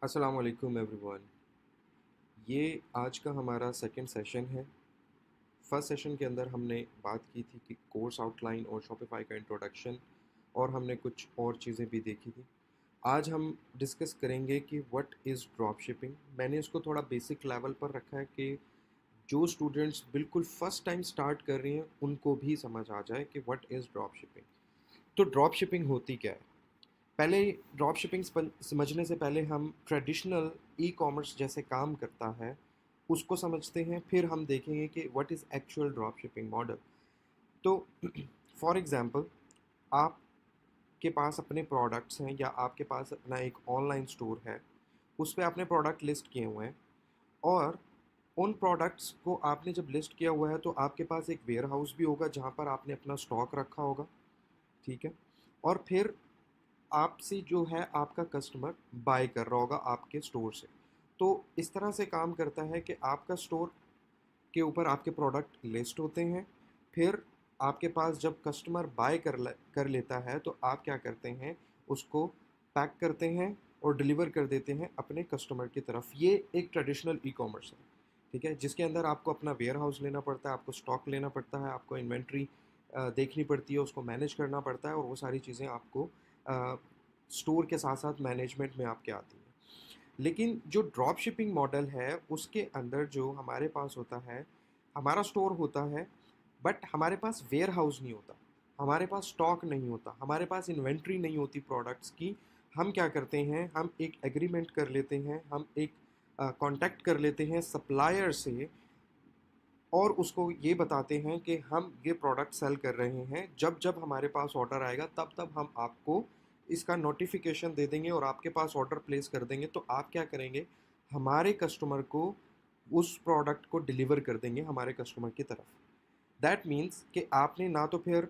अस्सलाम वालेकुम एवरीवन। ये आज का हमारा सेकंड सेशन है। फर्स्ट सेशन के अंदर हमने बात की थी कि कोर्स आउटलाइन और शॉपिफाई का इंट्रोडक्शन, और हमने कुछ और चीज़ें भी देखी थी। आज हम डिस्कस करेंगे कि व्हाट इज़ ड्रॉप शिपिंग। मैंने इसको थोड़ा बेसिक लेवल पर रखा है कि जो स्टूडेंट्स बिल्कुल फर्स्ट टाइम स्टार्ट कर रहे हैं उनको भी समझ आ जाए कि व्हाट इज़ ड्रॉप शिपिंग। तो ड्रॉप शिपिंग होती क्या है? पहले ड्रॉप शिपिंग समझने से पहले हम ट्रेडिशनल ई कॉमर्स जैसे काम करता है उसको समझते हैं, फिर हम देखेंगे कि what is actual drop shipping model. तो फॉर एग्जांपल, आपके पास अपने प्रोडक्ट्स हैं या आपके पास अपना एक ऑनलाइन स्टोर है, उस पे आपने प्रोडक्ट लिस्ट किए हुए हैं, और उन प्रोडक्ट्स को आपने जब लिस्ट किया हुआ है तो आपके पास एक वेयर हाउस भी होगा जहाँ पर आपने अपना स्टॉक रखा होगा। ठीक है। और फिर आपसे जो है आपका कस्टमर बाय कर रहा होगा आपके स्टोर से। तो इस तरह से काम करता है कि आपका स्टोर के ऊपर आपके प्रोडक्ट लिस्ट होते हैं। फिर आपके पास जब कस्टमर बाय कर लेता है तो आप क्या करते हैं, उसको पैक करते हैं और डिलीवर कर देते हैं अपने कस्टमर की तरफ। ये एक ट्रेडिशनल ई कॉमर्स है। ठीक है, जिसके अंदर आपको अपना वेयर हाउस लेना पड़ता है, आपको स्टॉक लेना पड़ता है, आपको इन्वेंट्री देखनी पड़ती है, उसको मैनेज करना पड़ता है, और वो सारी चीज़ें आपको स्टोर के साथ साथ मैनेजमेंट में आपके आती हैं। लेकिन जो ड्रॉप शिपिंग मॉडल है उसके अंदर जो हमारे पास होता है, हमारा स्टोर होता है, बट हमारे पास वेयर हाउस नहीं होता, हमारे पास स्टॉक नहीं होता, हमारे पास इन्वेंट्री नहीं होती प्रोडक्ट्स की। हम क्या करते हैं, हम एक एग्रीमेंट कर लेते हैं, हम एक कांटेक्ट कर लेते हैं सप्लायर से, और उसको ये बताते हैं कि हम ये प्रोडक्ट सेल कर रहे हैं, जब जब हमारे पास ऑर्डर आएगा तब तब हम आपको इसका नोटिफिकेशन दे देंगे और आपके पास ऑर्डर प्लेस कर देंगे। तो आप क्या करेंगे, हमारे कस्टमर को उस प्रोडक्ट को डिलीवर कर देंगे हमारे कस्टमर की तरफ। दैट मीन्स कि आपने ना तो फिर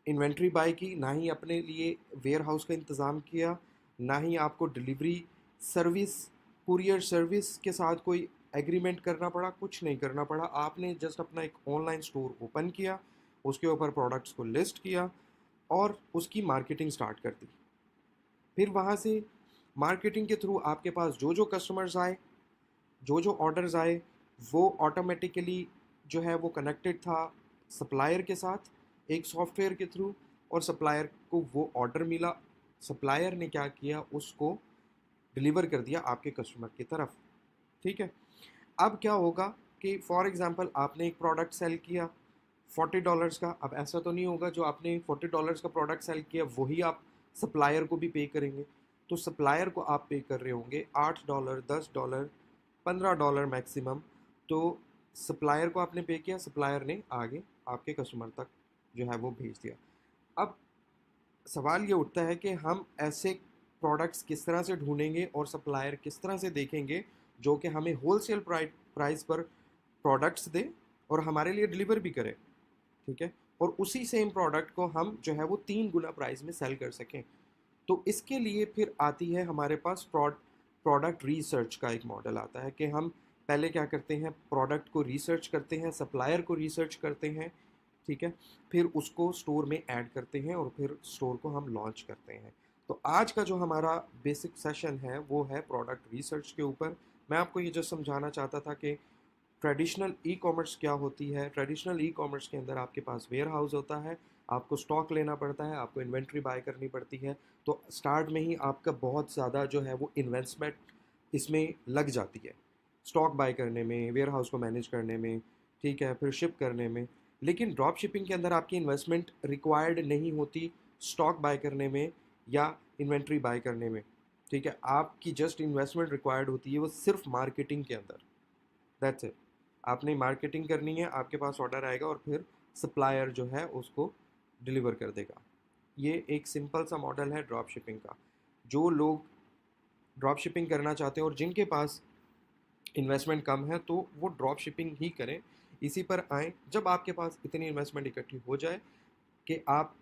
इन्वेंट्री बाय की, ना ही अपने लिए वेयर हाउस का इंतज़ाम किया, ना ही आपको डिलीवरी सर्विस, कुरियर सर्विस के साथ कोई एग्रीमेंट करना पड़ा, कुछ नहीं करना पड़ा। आपने जस्ट अपना एक ऑनलाइन स्टोर ओपन किया, उसके ऊपर प्रोडक्ट्स को लिस्ट किया और उसकी मार्केटिंग स्टार्ट कर दी। फिर वहाँ से मार्केटिंग के थ्रू आपके पास जो जो कस्टमर्स आए, जो जो ऑर्डर्स आए, वो ऑटोमेटिकली जो है वो कनेक्टेड था सप्लायर के साथ एक सॉफ्टवेयर के थ्रू, और सप्लायर को वो ऑर्डर मिला, सप्लायर ने क्या किया, उसको डिलीवर कर दिया आपके कस्टमर की तरफ। ठीक है। अब क्या होगा कि फॉर एग्जांपल आपने एक प्रोडक्ट सेल किया $40 का। अब ऐसा तो नहीं होगा जो आपने $40 का प्रोडक्ट सेल किया वही आप सप्लायर को भी पे करेंगे। तो सप्लायर को आप पे कर रहे होंगे $8, $10, $15 मैक्सिमम। तो सप्लायर को आपने पे किया, सप्लायर ने आगे आपके कस्टमर तक जो है वो भेज दिया। अब सवाल ये उठता है कि हम ऐसे प्रोडक्ट्स किस तरह से ढूंढेंगे और सप्लायर किस तरह से देखेंगे जो कि हमें होलसेल प्राइस पर प्रोडक्ट्स दे और हमारे लिए डिलीवर भी करे। ठीक है। और उसी सेम प्रोडक्ट को हम जो है वो 3 गुना प्राइस में सेल कर सकें। तो इसके लिए फिर आती है हमारे पास प्रोडक्ट रिसर्च का एक मॉडल आता है कि हम पहले क्या करते हैं, प्रोडक्ट को रिसर्च करते हैं, सप्लायर को रिसर्च करते हैं। ठीक है। फिर उसको स्टोर में ऐड करते हैं और फिर स्टोर को हम लॉन्च करते हैं। तो आज का जो हमारा बेसिक सेशन है वो है प्रोडक्ट रिसर्च के ऊपर। मैं आपको ये जो समझाना चाहता था कि ट्रेडिशनल ई कॉमर्स क्या होती है। ट्रेडिशनल ई कॉमर्स के अंदर आपके पास वेयर हाउस होता है, आपको स्टॉक लेना पड़ता है, आपको इन्वेंट्री बाय करनी पड़ती है। तो स्टार्ट में ही आपका बहुत ज़्यादा जो है वो इन्वेस्टमेंट इसमें लग जाती है, स्टॉक बाय करने में, वेयर हाउस को मैनेज करने में। ठीक है, फिर शिप करने में। लेकिन ड्रॉप शिपिंग के अंदर आपकी इन्वेस्टमेंट रिक्वायर्ड नहीं होती स्टॉक बाय करने में या इन्वेंट्री बाय करने में। ठीक है, आपकी जस्ट इन्वेस्टमेंट रिक्वायर्ड होती है वो सिर्फ मार्केटिंग के अंदर। That's it. आपने मार्केटिंग करनी है, आपके पास ऑर्डर आएगा और फिर सप्लायर जो है उसको डिलीवर कर देगा। ये एक सिंपल सा मॉडल है ड्रॉप शिपिंग का। जो लोग ड्रॉप शिपिंग करना चाहते हैं और जिनके पास इन्वेस्टमेंट कम है तो वो ड्रॉप शिपिंग ही करें, इसी पर आएँ। जब आपके पास इतनी इन्वेस्टमेंट इकट्ठी हो जाए कि आप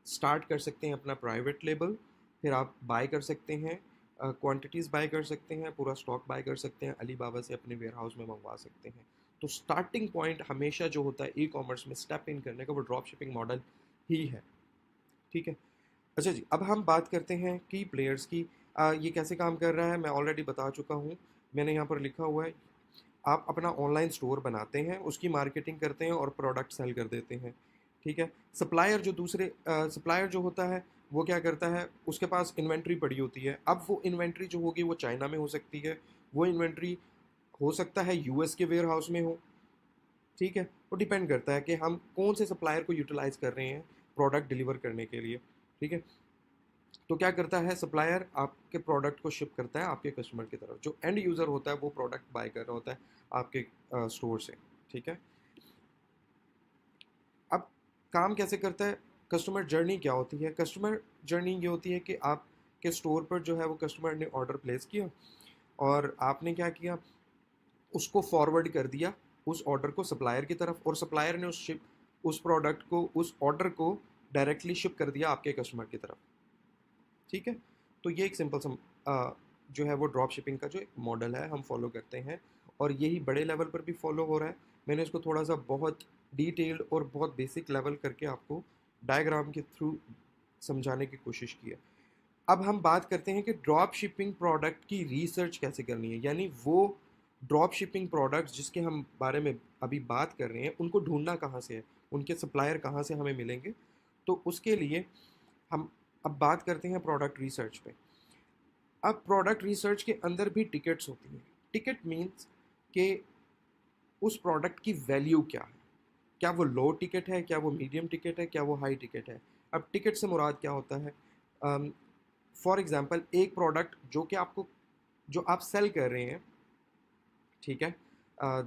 स्टार्ट कर सकते हैं अपना प्राइवेट लेबल, फिर आप बाय कर सकते हैं, क्वांटिटीज़ बाय कर सकते हैं, पूरा स्टॉक बाय कर सकते हैं, अली बाबा से अपने वेयर हाउस में मंगवा सकते हैं। तो स्टार्टिंग पॉइंट हमेशा जो होता है ई कॉमर्स में स्टेप इन करने का वो ड्रॉप शिपिंग मॉडल ही है। ठीक है। अच्छा जी, अब हम बात करते हैं की प्लेयर्स की। ये कैसे काम कर रहा है मैं ऑलरेडी बता चुका हूँ। मैंने यहाँ पर लिखा हुआ है, आप अपना ऑनलाइन स्टोर बनाते हैं, उसकी मार्केटिंग करते हैं और प्रोडक्ट सेल कर देते हैं, ठीक है। सप्लायर जो होता है वो क्या करता है, उसके पास इन्वेंट्री पड़ी होती है। अब वो इन्वेंट्री जो होगी वो चाइना में हो सकती है, वो इन्वेंट्री हो सकता है यूएस के वेयर हाउस में हो, ठीक है। वो डिपेंड करता है कि हम कौन से सप्लायर को यूटिलाइज कर रहे हैं प्रोडक्ट डिलीवर करने के लिए, ठीक है। तो क्या करता है सप्लायर, आपके प्रोडक्ट को शिप करता है आपके कस्टमर की तरफ, जो एंड यूज़र होता है वो प्रोडक्ट बाय कर रहा होता है आपके स्टोर से, ठीक है। अब काम कैसे करता है, कस्टमर जर्नी क्या होती है, कस्टमर जर्नी ये होती है कि आपके स्टोर पर जो है वो कस्टमर ने ऑर्डर प्लेस किया और आपने क्या किया, उसको फॉरवर्ड कर दिया उस ऑर्डर को सप्लायर की तरफ, और सप्लायर ने उस प्रोडक्ट को, उस ऑर्डर को डायरेक्टली शिप कर दिया आपके कस्टमर की तरफ, ठीक है। तो ये एक सिंपल सम जो है वो ड्रॉप शिपिंग का जो एक मॉडल है हम फॉलो करते हैं, और यही बड़े लेवल पर भी फॉलो हो रहा है। मैंने इसको थोड़ा सा बहुत डिटेल्ड और बहुत बेसिक लेवल करके आपको डायग्राम के थ्रू समझाने की कोशिश की है। अब हम बात करते हैं कि ड्रॉप शिपिंग प्रोडक्ट की रिसर्च कैसे करनी है, यानी वो ड्रॉप शिपिंग प्रोडक्ट्स जिसके हम बारे में अभी बात कर रहे हैं उनको ढूंढना कहाँ से है, उनके सप्लायर कहाँ से हमें मिलेंगे। तो उसके लिए हम अब बात करते हैं प्रोडक्ट रिसर्च पे। अब प्रोडक्ट रिसर्च के अंदर भी टिकट्स होती हैं। टिकट मीन्स कि उस प्रोडक्ट की वैल्यू क्या है, क्या वो लो टिकट है, क्या वो मीडियम टिकट है, क्या वो हाई टिकट है। अब टिकट से मुराद क्या होता है, फॉर एग्ज़ाम्पल एक प्रोडक्ट जो कि आपको, जो आप सेल कर रहे हैं, ठीक है,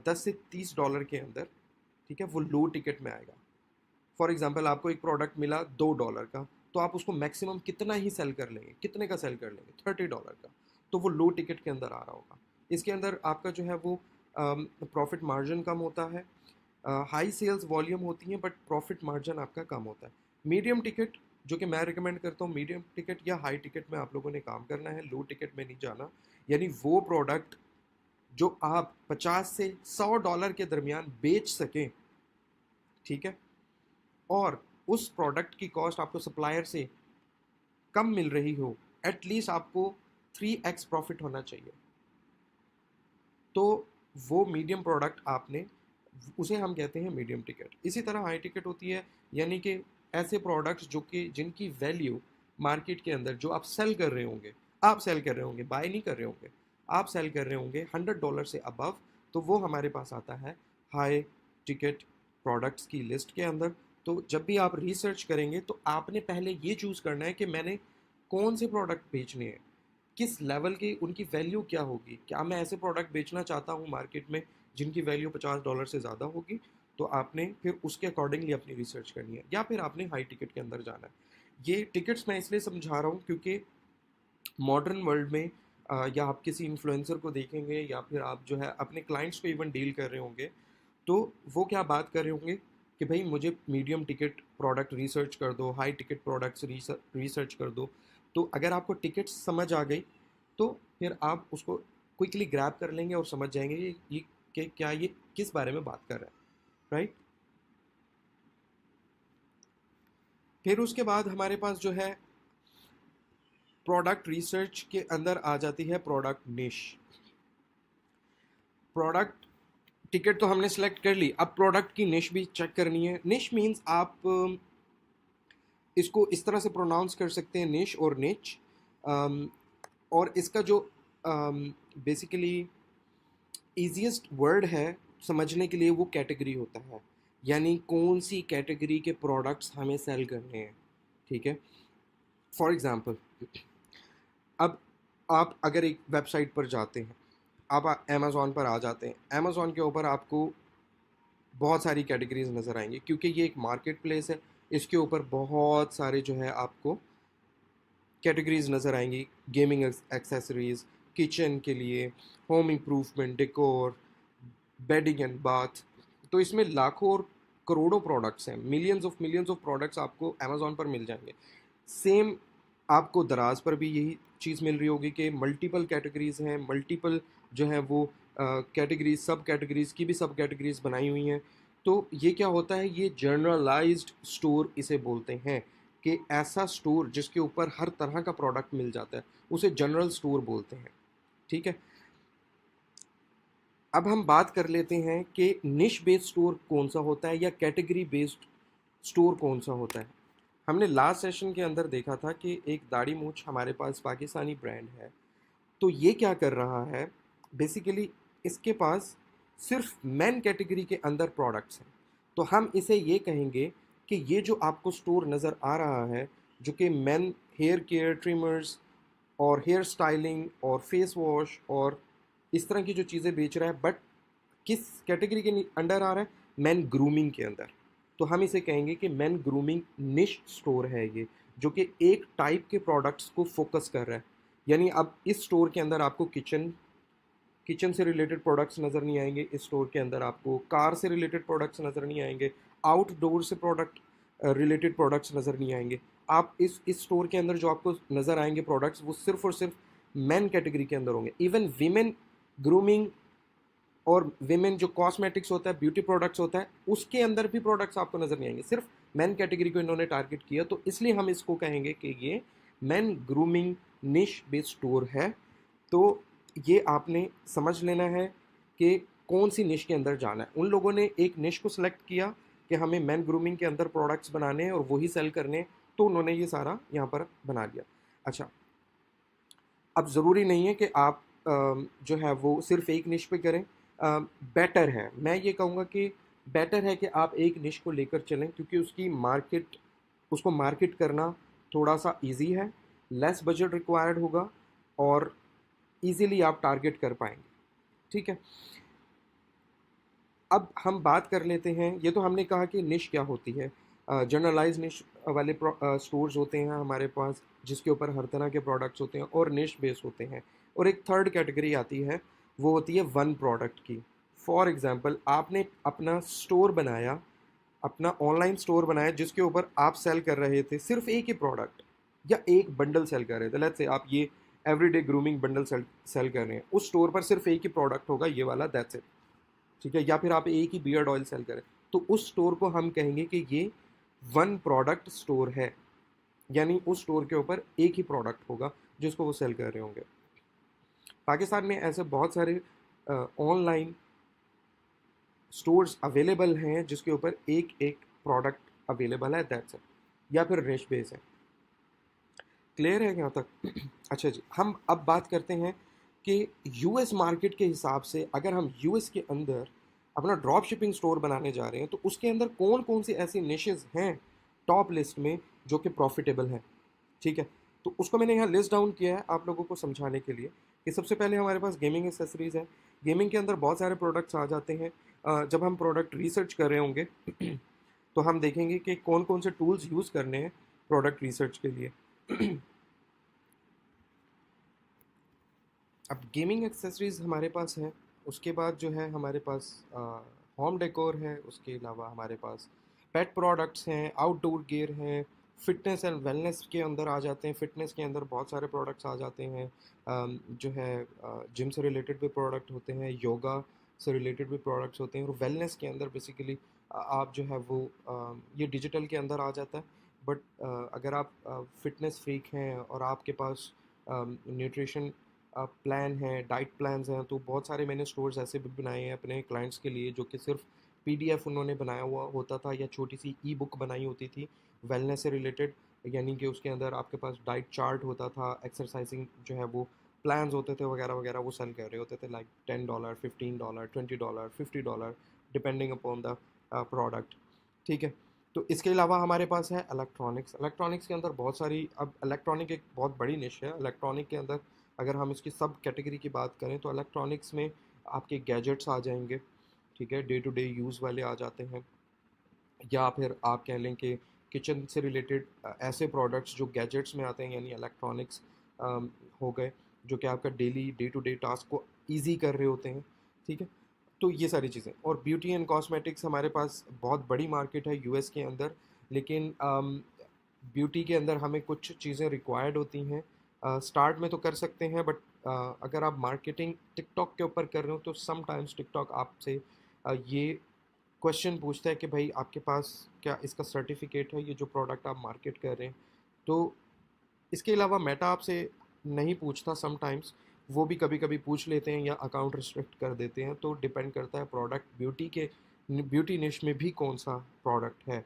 10 से 30 डॉलर के अंदर, ठीक है, वो लो टिकट में आएगा। फॉर एग्जांपल आपको एक प्रोडक्ट मिला 2 डॉलर का, तो आप उसको मैक्सिमम कितना ही सेल कर लेंगे, कितने का सेल कर लेंगे, 30 डॉलर का, तो वो लो टिकट के अंदर आ रहा होगा। इसके अंदर आपका जो है वो प्रॉफिट मार्जिन कम होता है, हाई सेल्स वॉल्यूम होती है बट प्रॉफिट मार्जिन आपका कम होता है। मीडियम टिकट जो कि मैं रिकमेंड करता हूँ, मीडियम टिकट या हाई टिकट में आप लोगों ने काम करना है, लो टिकट में नहीं जाना। यानी वो प्रोडक्ट जो आप 50 से 100 डॉलर के दरमियान बेच सकें, ठीक है, और उस प्रोडक्ट की कॉस्ट आपको सप्लायर से कम मिल रही हो, एटलीस्ट आपको 3x प्रॉफिट होना चाहिए। तो वो मीडियम प्रोडक्ट आपने, उसे हम कहते हैं मीडियम टिकट। इसी तरह हाई टिकट होती है, यानी कि ऐसे प्रोडक्ट्स जो कि जिनकी वैल्यू मार्केट के अंदर जो आप सेल कर रहे होंगे, बाय नहीं कर रहे होंगे, आप सेल कर रहे होंगे 100 डॉलर से अबव, तो वो हमारे पास आता है हाई टिकट प्रोडक्ट्स की लिस्ट के अंदर। तो जब भी आप रिसर्च करेंगे तो आपने पहले ये चूज़ करना है कि मैंने कौन से प्रोडक्ट बेचने हैं, किस लेवल की उनकी वैल्यू क्या होगी। क्या मैं ऐसे प्रोडक्ट बेचना चाहता हूँ मार्केट में जिनकी वैल्यू 50 डॉलर से ज़्यादा होगी, तो आपने फिर उसके अकॉर्डिंगली अपनी रिसर्च करनी है, या फिर आपने हाई टिकट के अंदर जाना है। ये टिकट्स मैं इसलिए समझा रहा हूँ क्योंकि मॉडर्न वर्ल्ड में या आप किसी इन्फ्लुएंसर को देखेंगे या फिर आप जो है अपने क्लाइंट्स को इवन डील कर रहे होंगे, तो वो क्या बात कर रहे होंगे कि भाई मुझे मीडियम टिकट प्रोडक्ट रिसर्च कर दो, हाई टिकट प्रोडक्ट्स रिसर्च कर दो। तो अगर आपको टिकट्स समझ आ गई तो फिर आप उसको क्विकली ग्रैब कर लेंगे और समझ जाएंगे ये कि क्या ये किस बारे में बात कर रहा है, राइट। फिर उसके बाद हमारे पास जो है प्रोडक्ट रिसर्च के अंदर आ जाती है प्रोडक्ट निश। प्रोडक्ट टिकट तो हमने सेलेक्ट कर ली, अब प्रोडक्ट की निश भी चेक करनी है। निश मींस आप इसको इस तरह से प्रोनाउंस कर सकते हैं, निश और निच। और इसका जो बेसिकली ईजीएस्ट वर्ड है समझने के लिए वो कैटेगरी होता है, यानी कौन सी कैटेगरी के प्रोडक्ट्स हमें सेल करने हैं, ठीक है। फॉर एग्ज़ाम्पल, अब आप अगर एक वेबसाइट पर जाते हैं, आप अमेज़ॉन पर आ जाते हैं, अमेज़ॉन के ऊपर आपको बहुत सारी कैटेगरीज नज़र आएंगी क्योंकि ये एक मार्केट प्लेस है। इसके ऊपर बहुत सारे जो है आपको कैटेगरीज नज़र आएंगी, गेमिंग एक्सेसरीज, किचन के लिए, home improvement, decor, bedding and bath. तो इसमें लाखों और करोड़ों प्रोडक्ट्स हैं, मिलियंस ऑफ प्रोडक्ट्स आपको अमेज़ॉन पर मिल जाएंगे। सेम आपको दराज पर भी यही चीज़ मिल रही होगी कि मल्टीपल कैटेगरीज हैं, मल्टीपल जो है वो कैटेगरीज, सब कैटेगरीज की भी सब कैटेगरीज बनाई हुई हैं। तो ये क्या होता है, ये जनरलाइज्ड स्टोर इसे बोलते हैं। कि ऐसा स्टोर जिसके ऊपर हर तरह का प्रोडक्ट मिल जाता है उसे जनरल स्टोर बोलते हैं। ठीक है, अब हम बात कर लेते हैं कि निश बेस्ड स्टोर कौन सा होता है या कैटेगरी बेस्ड स्टोर कौन सा होता है। हमने लास्ट सेशन के अंदर देखा था कि एक दाढ़ी मूंछ हमारे पास पाकिस्तानी ब्रांड है, तो ये क्या कर रहा है, बेसिकली इसके पास सिर्फ मेन कैटेगरी के अंदर प्रोडक्ट्स हैं। तो हम इसे ये कहेंगे कि ये जो आपको स्टोर नज़र आ रहा है जो कि मेन हेयर केयर ट्रिमर्स और हेयर स्टाइलिंग और फेस वॉश और इस तरह की जो चीज़ें बेच रहा है, बट किस कैटेगरी के अंडर आ रहा है, मेन ग्रूमिंग के अंदर। तो हम इसे कहेंगे कि मेन ग्रूमिंग निश स्टोर है ये, जो कि एक टाइप के प्रोडक्ट्स को फोकस कर रहा है। यानी अब इस स्टोर के अंदर आपको किचन किचन से रिलेटेड प्रोडक्ट्स नज़र नहीं आएंगे, इस स्टोर के अंदर आपको कार से रिलेटेड प्रोडक्ट्स नज़र नहीं आएंगे, आउटडोर से प्रोडक्ट रिलेटेड प्रोडक्ट्स नज़र नहीं आएंगे। आप इस स्टोर के अंदर जो आपको नज़र आएंगे प्रोडक्ट्स, वो सिर्फ और सिर्फ मेन कैटेगरी के अंदर होंगे। इवन वीमेन ग्रूमिंग और विमेन जो कॉस्मेटिक्स होता है, ब्यूटी प्रोडक्ट्स होता है, उसके अंदर भी प्रोडक्ट्स आपको नज़र नहीं आएंगे। सिर्फ मेन कैटेगरी को इन्होंने टारगेट किया, तो इसलिए हम इसको कहेंगे कि ये मेन ग्रूमिंग निश बेस्ड स्टोर है। तो ये आपने समझ लेना है कि कौन सी निश के अंदर जाना है। उन लोगों ने एक निश को सिलेक्ट किया कि हमें मेन ग्रूमिंग के अंदर प्रोडक्ट्स बनाने हैं और वही सेल करने हैं, तो उन्होंने ये सारा यहाँ पर बना लिया। अच्छा, अब ज़रूरी नहीं है कि आप जो है वो सिर्फ एक निश पे करें। बेटर है, मैं ये कहूँगा कि बेटर है कि आप एक निश को लेकर चलें, क्योंकि उसको मार्केट करना थोड़ा सा इजी है, लेस बजट रिक्वायर्ड होगा और इजीली आप टारगेट कर पाएंगे। ठीक है, अब हम बात कर लेते हैं, ये तो हमने कहा कि निश क्या होती है। जनरलाइज निश वाले स्टोर्स होते हैं हमारे पास, जिसके ऊपर हर तरह के प्रोडक्ट्स होते हैं और निश बेस होते हैं। और एक थर्ड कैटेगरी आती है, वो होती है वन प्रोडक्ट की। फॉर एग्जांपल, आपने अपना स्टोर बनाया, अपना ऑनलाइन स्टोर बनाया जिसके ऊपर आप सेल कर रहे थे सिर्फ एक ही प्रोडक्ट या एक बंडल सेल कर रहे थे। लेट्स से आप ये एवरीडे ग्रूमिंग बंडल सेल कर रहे हैं, उस स्टोर पर सिर्फ एक ही प्रोडक्ट होगा, ये वाला, दैट्स इट। ठीक है, या फिर आप एक ही बियर्ड ऑयल सेल करें, तो उस स्टोर को हम कहेंगे कि ये वन प्रोडक्ट स्टोर है। यानी उस स्टोर के ऊपर एक ही प्रोडक्ट होगा जिसको वो सेल कर रहे होंगे। पाकिस्तान में ऐसे बहुत सारे ऑनलाइन स्टोर्स अवेलेबल हैं जिसके ऊपर एक एक प्रोडक्ट अवेलेबल है, दैट्स इट, या फिर रेश बेस है। क्लियर है यहाँ तक? अच्छा जी, हम अब बात करते हैं कि यूएस मार्केट के हिसाब से अगर हम यूएस के अंदर अपना ड्रॉप शिपिंग स्टोर बनाने जा रहे हैं, तो उसके अंदर कौन कौन सी ऐसी निशेस हैं टॉप लिस्ट में जो कि प्रॉफिटेबल हैं। ठीक है, तो उसको मैंने यहाँ लिस्ट डाउन किया है आप लोगों को समझाने के लिए कि सबसे पहले हमारे पास गेमिंग एसेसरीज़ है। गेमिंग के अंदर बहुत सारे प्रोडक्ट्स आ जाते हैं। जब हम प्रोडक्ट रिसर्च कर रहे होंगे तो हम देखेंगे कि कौन कौन से टूल्स यूज़ करने हैं प्रोडक्ट रिसर्च के लिए। अब गेमिंग एक्सेसरीज़ हमारे पास हैं, उसके बाद जो है हमारे पास होम डेकोर है, उसके अलावा हमारे पास पेट प्रोडक्ट्स हैं, आउटडोर गियर हैं, फिटनेस एंड वेलनेस के अंदर आ जाते हैं। फिटनेस के अंदर बहुत सारे प्रोडक्ट्स आ जाते हैं। जो है जिम से रिलेटेड भी प्रोडक्ट होते हैं, योगा से रिलेटेड भी प्रोडक्ट्स होते हैं, और वेलनेस के अंदर बेसिकली आप जो है वो ये डिजिटल के अंदर आ जाता है। बट अगर आप फिटनेस फ्रीक हैं और आपके पास न्यूट्रिशन प्लान है, डाइट प्लान्स हैं, तो बहुत सारे मैंने स्टोर्स ऐसे भी बनाए हैं अपने क्लाइंट्स के लिए, जो कि सिर्फ पीडीएफ उन्होंने बनाया हुआ होता था या छोटी सी ई बुक बनाई होती थी वेलनेस से रिलेटेड। यानी कि उसके अंदर आपके पास डाइट चार्ट होता था, एक्सरसाइजिंग जो है वो प्लान्स होते थे वगैरह वगैरह, वो सेल कर रहे होते थे, like $10, $15, $20, $50, depending upon the product. ठीक है, तो इसके अलावा हमारे पास है इलेक्ट्रॉनिक्स। इलेक्ट्रॉनिक्स के अंदर बहुत सारी, अब इलेक्ट्रॉनिक एक बहुत बड़ी निश है। इलेक्ट्रॉनिक के अंदर अगर हम इसकी सब कैटेगरी की बात करें तो इलेक्ट्रॉनिक्स में आपके गैजेट्स आ जाएंगे। ठीक है, डे टू डे यूज़ वाले आ जाते हैं, या फिर आप कह लें कि किचन से रिलेटेड ऐसे प्रोडक्ट्स जो गैजेट्स में आते हैं, यानी इलेक्ट्रॉनिक्स हो गए, जो कि आपका daily day to day task को ईजी कर रहे होते हैं। ठीक है, तो ये सारी चीज़ें। और ब्यूटी एंड कॉस्मेटिक्स हमारे पास बहुत बड़ी मार्केट है यूएस के अंदर, लेकिन ब्यूटी के अंदर हमें कुछ चीज़ें रिक्वायर्ड होती हैं। स्टार्ट में तो कर सकते हैं, बट अगर आप मार्केटिंग टिकटॉक के ऊपर कर रहे हो तो समटाइम्स टिकटॉक आपसे ये क्वेश्चन पूछता है कि भाई आपके पास क्या इसका सर्टिफिकेट है, ये जो प्रोडक्ट आप मार्केट कर रहे हैं। तो इसके अलावा मेटा आपसे नहीं पूछता समटाइम्स, वो भी कभी कभी पूछ लेते हैं या अकाउंट रिस्ट्रिक्ट कर देते हैं, तो डिपेंड करता है प्रोडक्ट ब्यूटी निश में भी कौन सा प्रोडक्ट है।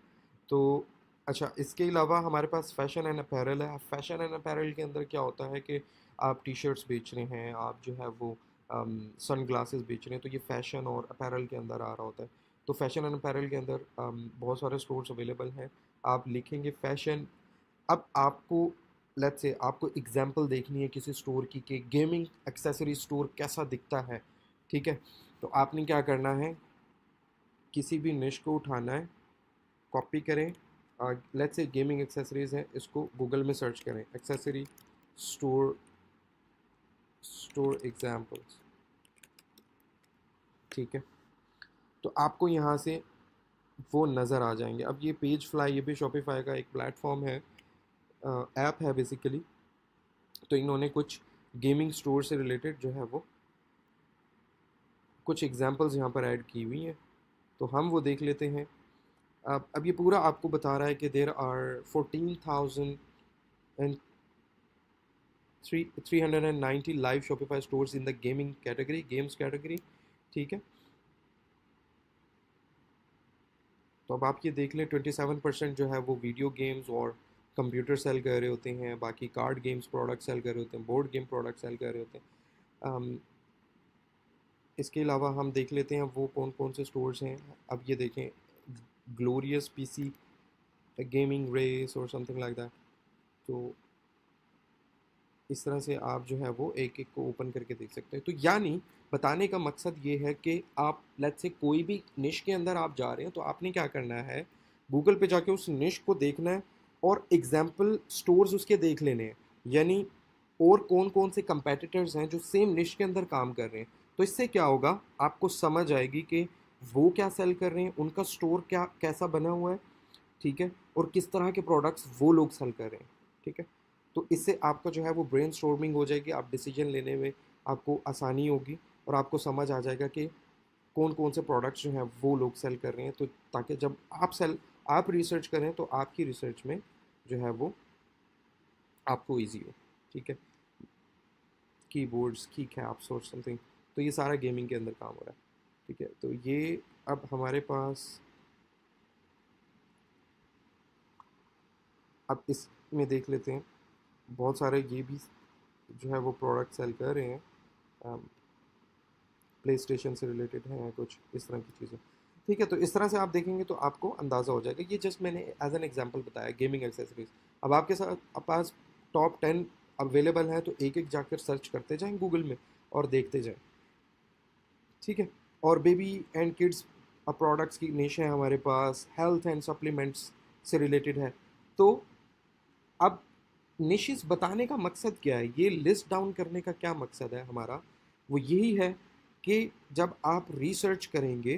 तो अच्छा, इसके अलावा हमारे पास फैशन एंड अपैरल है। फैशन एंड अपैरल के अंदर क्या होता है कि आप टी शर्ट्स बेच रहे हैं, आप जो है वो सन ग्लासेस बेच रहे हैं, तो ये फैशन और अपैरल के अंदर आ रहा होता है। तो फैशन एंड अपैरल के अंदर बहुत सारे स्टोर्स अवेलेबल हैं। आप लिखेंगे फैशन। अब आपको लेट्स से आपको एग्जांपल देखनी है किसी स्टोर की कि गेमिंग एक्सेसरी स्टोर कैसा दिखता है, ठीक है। तो आपने क्या करना है, किसी भी निश को उठाना है, कॉपी करें। लेट्स से गेमिंग एक्सेसरीज है, इसको गूगल में सर्च करें, एक्सेसरी स्टोर, स्टोर एग्जांपल्स, ठीक है। तो आपको यहाँ से वो नज़र आ जाएंगे। अब ये पेज फ्लाई, ये भी शॉपिफाई का एक प्लेटफॉर्म है, ऐप है बेसिकली। तो इन्होंने कुछ गेमिंग स्टोर से रिलेटेड जो है वो कुछ एग्जांपल्स यहाँ पर ऐड की हुई हैं, तो हम वो देख लेते हैं। अब ये पूरा आपको बता रहा है कि there are 14,000 and 390 live Shopify stores in the gaming category, games category, ठीक है। तो अब आप ये देख लें, 27% जो है वो वीडियो गेम्स और कंप्यूटर सेल कर रहे होते हैं, बाकी कार्ड गेम्स प्रोडक्ट सेल कर रहे होते हैं, बोर्ड गेम प्रोडक्ट सेल कर रहे होते हैं। इसके अलावा हम देख लेते हैं वो कौन कौन से स्टोर्स हैं। अब ये देखें, ग्लोरियस पीसी गेमिंग रेस और समथिंग लाइक दैट। तो इस तरह से आप जो है वो एक एक को ओपन करके देख सकते हैं। तो यानी बताने का मकसद ये है कि आप लेट्स से कोई भी निश के अंदर आप जा रहे हैं, तो आपने क्या करना है, गूगल पे जाके उस निश को देखना है और एग्जाम्पल स्टोर्स उसके देख लेने हैं, यानी और कौन कौन से कंपेटिटर्स हैं जो सेम निश के अंदर काम कर रहे हैं। तो इससे क्या होगा, आपको समझ आएगी कि वो क्या सेल कर रहे हैं, उनका स्टोर क्या कैसा बना हुआ है, ठीक है, और किस तरह के प्रोडक्ट्स वो लोग सेल कर रहे हैं, ठीक है। तो इससे आपका जो है वो ब्रेन स्टॉर्मिंग हो जाएगी, आप डिसीजन लेने में आपको आसानी होगी और आपको समझ आ जाएगा कि कौन कौन से प्रोडक्ट्स जो हैं वो लोग सेल कर रहे हैं। तो ताकि जब आप रिसर्च करें तो आपकी रिसर्च में जो है वो आपको ईजी हो, ठीक है। कीबोर्ड्स, की कैप्स और समथिंग, तो ये सारा गेमिंग के अंदर काम हो रहा है, ठीक है। तो ये अब हमारे पास, अब इसमें देख लेते हैं, बहुत सारे ये भी जो है वो प्रोडक्ट सेल कर रहे हैं, प्ले स्टेशन से रिलेटेड हैं कुछ इस तरह की चीज़ें, ठीक है। तो इस तरह से आप देखेंगे तो आपको अंदाज़ा हो जाएगा। ये जस्ट मैंने एज एन एग्जांपल बताया गेमिंग एक्सेसरीज। अब आपके साथ पास टॉप 10 अवेलेबल हैं, तो एक एक जाकर सर्च करते जाएं गूगल में और देखते जाएं, ठीक है। और बेबी एंड किड्स प्रोडक्ट्स की निश है हमारे पास, हेल्थ एंड सप्लीमेंट्स से रिलेटेड है। तो अब निशेस बताने का मकसद क्या है, ये लिस्ट डाउन करने का क्या मकसद है हमारा, वो यही है कि जब आप रिसर्च करेंगे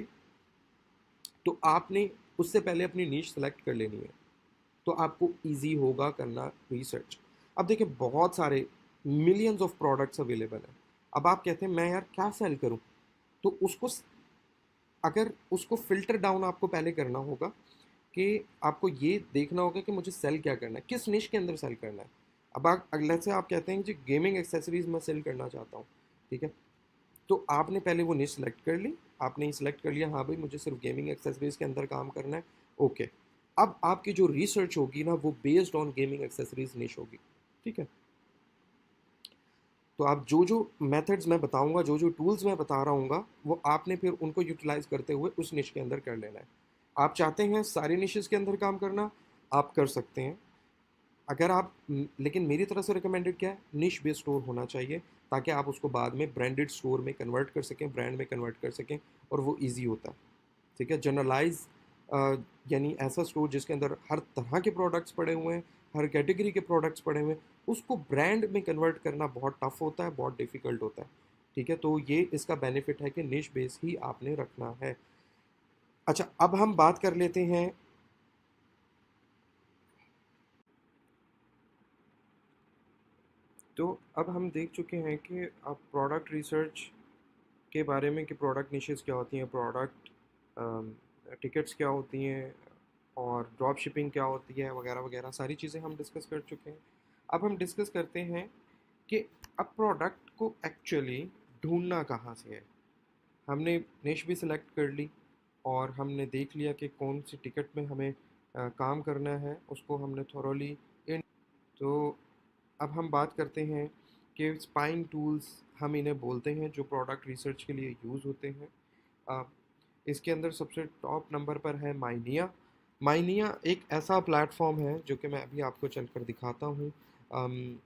तो आपने उससे पहले अपनी नीश सेलेक्ट कर लेनी है, तो आपको इजी होगा करना रिसर्च। अब देखिए, बहुत सारे मिलियंस ऑफ प्रोडक्ट्स अवेलेबल हैं। अब आप कहते हैं मैं यार क्या सेल करूं, तो अगर उसको फिल्टर डाउन आपको पहले करना होगा कि आपको ये देखना होगा कि मुझे सेल क्या करना है, किस निश के अंदर सेल करना है। अब आप अगले से आप कहते हैं कि गेमिंग एक्सेसरीज मैं सेल करना चाहता हूँ, ठीक है। तो आपने पहले वो निश सेलेक्ट कर ली, आपने सेलेक्ट कर लिया हाँ भाई मुझे सिर्फ गेमिंग एक्सेसरीज के अंदर काम करना है, ओके। अब आपकी जो रिसर्च होगी ना वो बेस्ड ऑन गेमिंग एक्सेसरीज निश होगी, ठीक है। तो आप जो जो मेथड्स मैं बताऊंगा, जो जो टूल्स मैं बता रहा हूँ, वो आपने फिर उनको यूटिलाइज करते हुए उस निश के अंदर कर लेना है। आप चाहते हैं सारे निशेस के अंदर काम करना, आप कर सकते हैं। अगर आप लेकिन मेरी तरफ से रिकमेंडेड क्या है, निश बेस्ड स्टोर होना चाहिए, ताकि आप उसको बाद में ब्रांडेड स्टोर में कन्वर्ट कर सकें, ब्रांड में कन्वर्ट कर सकें, और वो ईजी होता है, ठीक है। जनरलाइज यानी ऐसा स्टोर जिसके अंदर हर तरह के प्रोडक्ट्स पड़े हुए हैं, हर कैटेगरी के प्रोडक्ट्स पड़े हुए हैं, उसको ब्रांड में कन्वर्ट करना बहुत टफ होता है, बहुत डिफिकल्ट होता है, ठीक है। तो ये इसका बेनिफिट है कि निश बेस ही आपने रखना है। अच्छा, अब हम बात कर लेते हैं, तो अब हम देख चुके हैं कि आप प्रोडक्ट रिसर्च के बारे में कि प्रोडक्ट निशेस क्या होती हैं, प्रोडक्ट टिकट्स क्या होती हैं और ड्रॉप शिपिंग क्या होती है वगैरह वगैरह सारी चीज़ें हम डिस्कस कर चुके हैं। अब हम डिस्कस करते हैं कि अब प्रोडक्ट को एक्चुअली ढूंढना कहाँ से है। हमने निश भी सिलेक्ट कर ली और हमने देख लिया कि कौन सी टिकट में हमें काम करना है, उसको हमने थॉरोली इन। तो अब हम बात करते हैं कि स्पाइंग टूल्स हम इन्हें बोलते हैं जो प्रोडक्ट रिसर्च के लिए यूज़ होते हैं। अ, इसके अंदर सबसे टॉप नंबर पर है माइनिया। माइनिया एक ऐसा प्लेटफॉर्म है जो कि मैं अभी आपको चलकर दिखाता हूँ।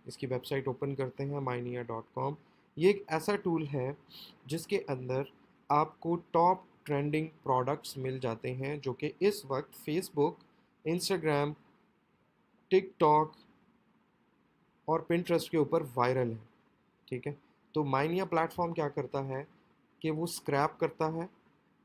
इसकी वेबसाइट ओपन करते हैं mainia.com। ये एक ऐसा टूल है जिसके अंदर आपको टॉप ट्रेंडिंग प्रोडक्ट्स मिल जाते हैं जो कि इस वक्त फेसबुक, इंस्टाग्राम, टिकटॉक और पिंटरेस्ट के ऊपर वायरल है। ठीक है, तो माइनिया प्लेटफॉर्म क्या करता है कि वो स्क्रैप करता है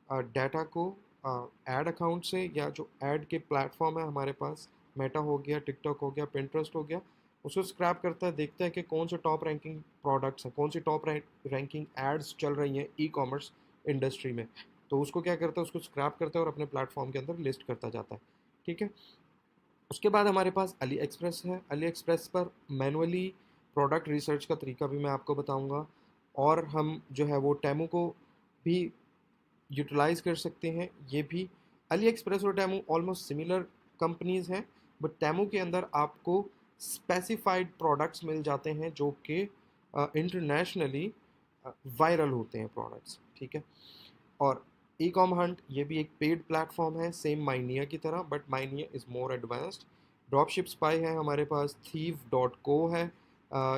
डाटा को एड अकाउंट से, या जो एड के प्लेटफॉर्म है हमारे पास, मेटा हो गया, टिकटॉक हो गया, पिंटरेस्ट हो गया, उसको स्क्रैप करता है, देखता है कि कौन से टॉप रैंकिंग प्रोडक्ट्स हैं, कौन सी टॉप रैंकिंग एड्स चल रही हैं ई कॉमर्स इंडस्ट्री में। तो उसको क्या करता है, उसको स्क्रैप करता है और अपने प्लेटफॉर्म के अंदर लिस्ट करता जाता है। ठीक है, उसके बाद हमारे पास अली एक्सप्रेस है। अली एक्सप्रेस पर मैनुअली प्रोडक्ट रिसर्च का तरीका भी मैं आपको बताऊंगा, और हम जो है वो टेमू को भी यूटिलाइज़ कर सकते हैं। ये भी अली एक्सप्रेस और टेमू ऑलमोस्ट सिमिलर कंपनीज़ हैं, बट टेमू के अंदर आपको स्पेसिफाइड प्रोडक्ट्स मिल जाते हैं जो कि इंटरनेशनली वायरल होते हैं प्रोडक्ट्स। ठीक है, और ई कॉम हंट ये भी एक पेड प्लेटफॉर्म है सेम माइनिया की तरह, but Minea is more advanced. Dropship spy है हमारे पास, thief.co है।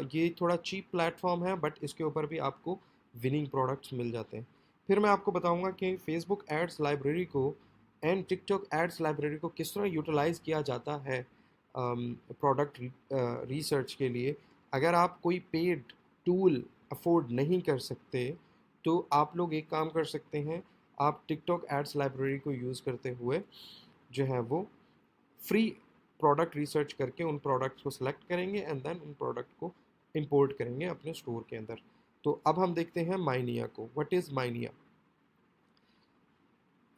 ये थोड़ा चीप प्लेटफॉर्म है बट इसके ऊपर भी आपको विनिंग प्रोडक्ट्स मिल जाते हैं। फिर मैं आपको बताऊंगा कि फेसबुक एड्स लाइब्रेरी को एंड टिकटॉक एड्स लाइब्रेरी को किस तरह यूटिलाइज़ किया जाता है प्रोडक्ट रिसर्च के लिए। अगर आप कोई पेड टूल अफोर्ड नहीं कर सकते तो आप लोग एक काम कर सकते हैं, आप टिकटॉक एड्स लाइब्रेरी को यूज़ करते हुए जो है वो फ्री प्रोडक्ट रिसर्च करके उन प्रोडक्ट्स को सिलेक्ट करेंगे एंड देन उन प्रोडक्ट को इंपोर्ट करेंगे अपने स्टोर के अंदर। तो अब हम देखते हैं माइनिया को। What is Minea?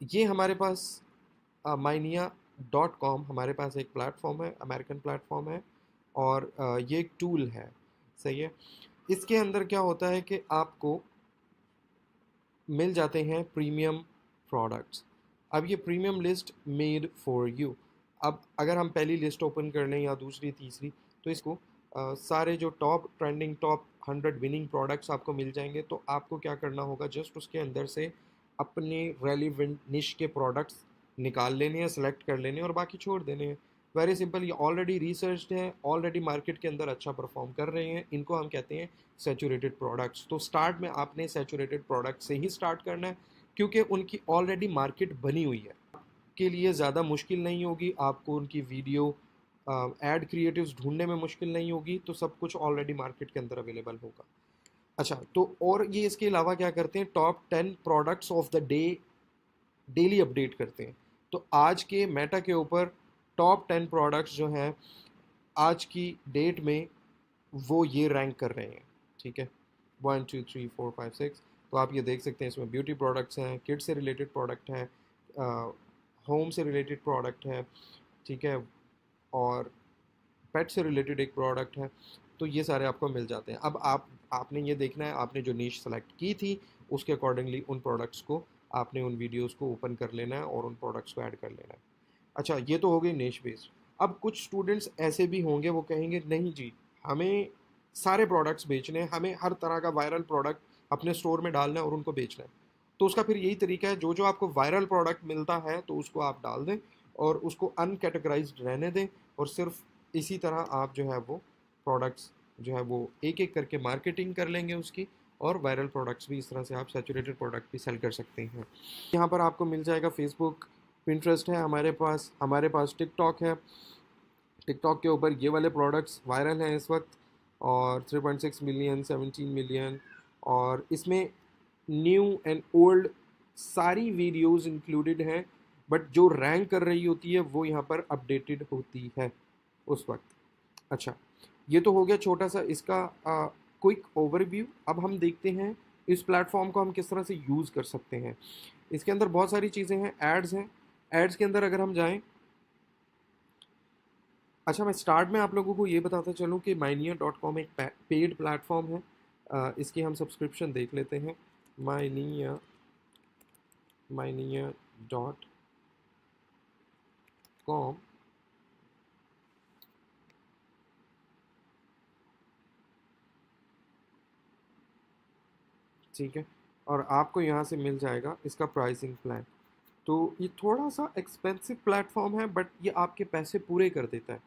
ये हमारे पास माइनिया डॉट कॉम हमारे पास एक प्लेटफॉर्म है, अमेरिकन प्लेटफॉर्म है, और ये एक टूल है। सही है, इसके अंदर क्या होता है कि आपको मिल जाते हैं प्रीमियम प्रोडक्ट्स। अब ये premium list made for you. अब अगर हम पहली लिस्ट ओपन कर लें या दूसरी तीसरी, तो इसको सारे जो top trending top 100 winning products आपको मिल जाएंगे। तो आपको क्या करना होगा, जस्ट उसके अंदर से अपने रेलिवेंट निश के प्रोडक्ट्स निकाल लेने हैं, सेलेक्ट कर लेने हैं और बाकी छोड़ देने हैं। वेरी सिंपल, ये ऑलरेडी रिसर्च्ड हैं, ऑलरेडी मार्केट के अंदर अच्छा परफॉर्म कर रहे हैं, इनको हम कहते हैं सैचुरेटेड प्रोडक्ट्स। तो स्टार्ट में आपने सैचुरेटेड प्रोडक्ट से ही स्टार्ट करना है क्योंकि उनकी ऑलरेडी मार्केट बनी हुई है। के लिए ज़्यादा मुश्किल नहीं होगी, आपको उनकी वीडियो एड क्रिएटिव्स ढूंढने में मुश्किल नहीं होगी, तो सब कुछ ऑलरेडी मार्केट के अंदर अवेलेबल होगा। अच्छा, तो और ये इसके अलावा क्या करते हैं, top 10 products of the day daily update करते हैं। तो आज के मेटा के ऊपर टॉप 10 प्रोडक्ट्स जो हैं आज की डेट में वो ये रैंक कर रहे हैं। ठीक है, 1 2 3 4 5 6। तो आप ये देख सकते हैं, इसमें ब्यूटी प्रोडक्ट्स हैं, किड्स से रिलेटेड प्रोडक्ट हैं, होम से रिलेटेड प्रोडक्ट है। ठीक है, और पेट से रिलेटेड एक प्रोडक्ट है। तो ये सारे आपको मिल जाते हैं। अब आपने ये देखना है, आपने जो नीश सेलेक्ट की थी उसके अकॉर्डिंगली उन प्रोडक्ट्स को आपने उन वीडियोस को ओपन कर लेना है और उन प्रोडक्ट्स को ऐड कर लेना है। अच्छा, ये तो हो गई निश बेस्ड। अब कुछ स्टूडेंट्स ऐसे भी होंगे वो कहेंगे नहीं जी, हमें सारे प्रोडक्ट्स बेचने हैं, हमें हर तरह का वायरल प्रोडक्ट अपने स्टोर में डालना है और उनको बेचना है। तो उसका फिर यही तरीका है, जो जो आपको वायरल प्रोडक्ट मिलता है तो उसको आप डाल दें और उसको अनकैटेगराइज्ड रहने दें, और सिर्फ इसी तरह आप जो है वो प्रोडक्ट्स जो है वो एक एक करके मार्केटिंग कर लेंगे उसकी, और वायरल प्रोडक्ट्स भी इस तरह से आप सैचुरेटेड प्रोडक्ट भी सेल कर सकते हैं। यहाँ पर आपको मिल जाएगा फेसबुक, पिंटरेस्ट है हमारे पास टिकटॉक है। टिकटॉक के ऊपर ये वाले प्रोडक्ट्स वायरल हैं इस वक्त, और 3.6 मिलियन, 17 मिलियन, और इसमें न्यू एंड ओल्ड सारी वीडियोस इंक्लूडेड हैं, बट जो रैंक कर रही होती है वो यहाँ पर अपडेटेड होती है उस वक्त। अच्छा, ये तो हो गया छोटा सा इसका क्विक ओवरव्यू। अब हम देखते हैं इस प्लेटफॉर्म को हम किस तरह से यूज़ कर सकते हैं। इसके अंदर बहुत सारी चीज़ें हैं, एड्स हैं। एड्स के अंदर अगर हम जाएं, अच्छा मैं स्टार्ट में आप लोगों को ये बताता चलूँ कि mynia.com एक पेड प्लेटफॉर्म है। इसकी हम सब्सक्रिप्शन देख लेते हैं। mynia.com, ठीक है, और आपको यहाँ से मिल जाएगा इसका प्राइसिंग प्लान। तो ये थोड़ा सा एक्सपेंसिव प्लेटफॉर्म है, बट ये आपके पैसे पूरे कर देता है,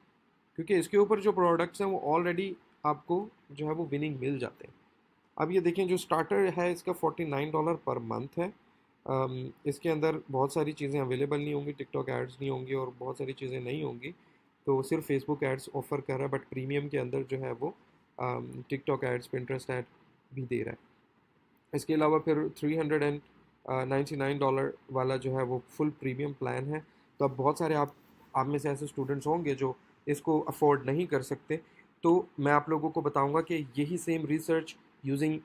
क्योंकि इसके ऊपर जो प्रोडक्ट्स हैं वो ऑलरेडी आपको जो है वो विनिंग मिल जाते हैं। अब ये देखें, जो स्टार्टर है इसका $49 पर मंथ है। इसके अंदर बहुत सारी चीज़ें अवेलेबल नहीं होंगी, टिकटॉक एड्स नहीं होंगी और बहुत सारी चीज़ें नहीं होंगी, तो सिर्फ फेसबुक एड्स ऑफर कर रहा है, बट प्रीमियम के अंदर जो है वो टिकटॉक एड्स, पिंटरेस्ट एड भी दे रहा है। इसके अलावा फिर $399 वाला जो है वो फुल प्रीमियम प्लान है। तो अब बहुत सारे आप में से ऐसे स्टूडेंट्स होंगे जो इसको अफोर्ड नहीं कर सकते, तो मैं आप लोगों को बताऊंगा कि यही same research using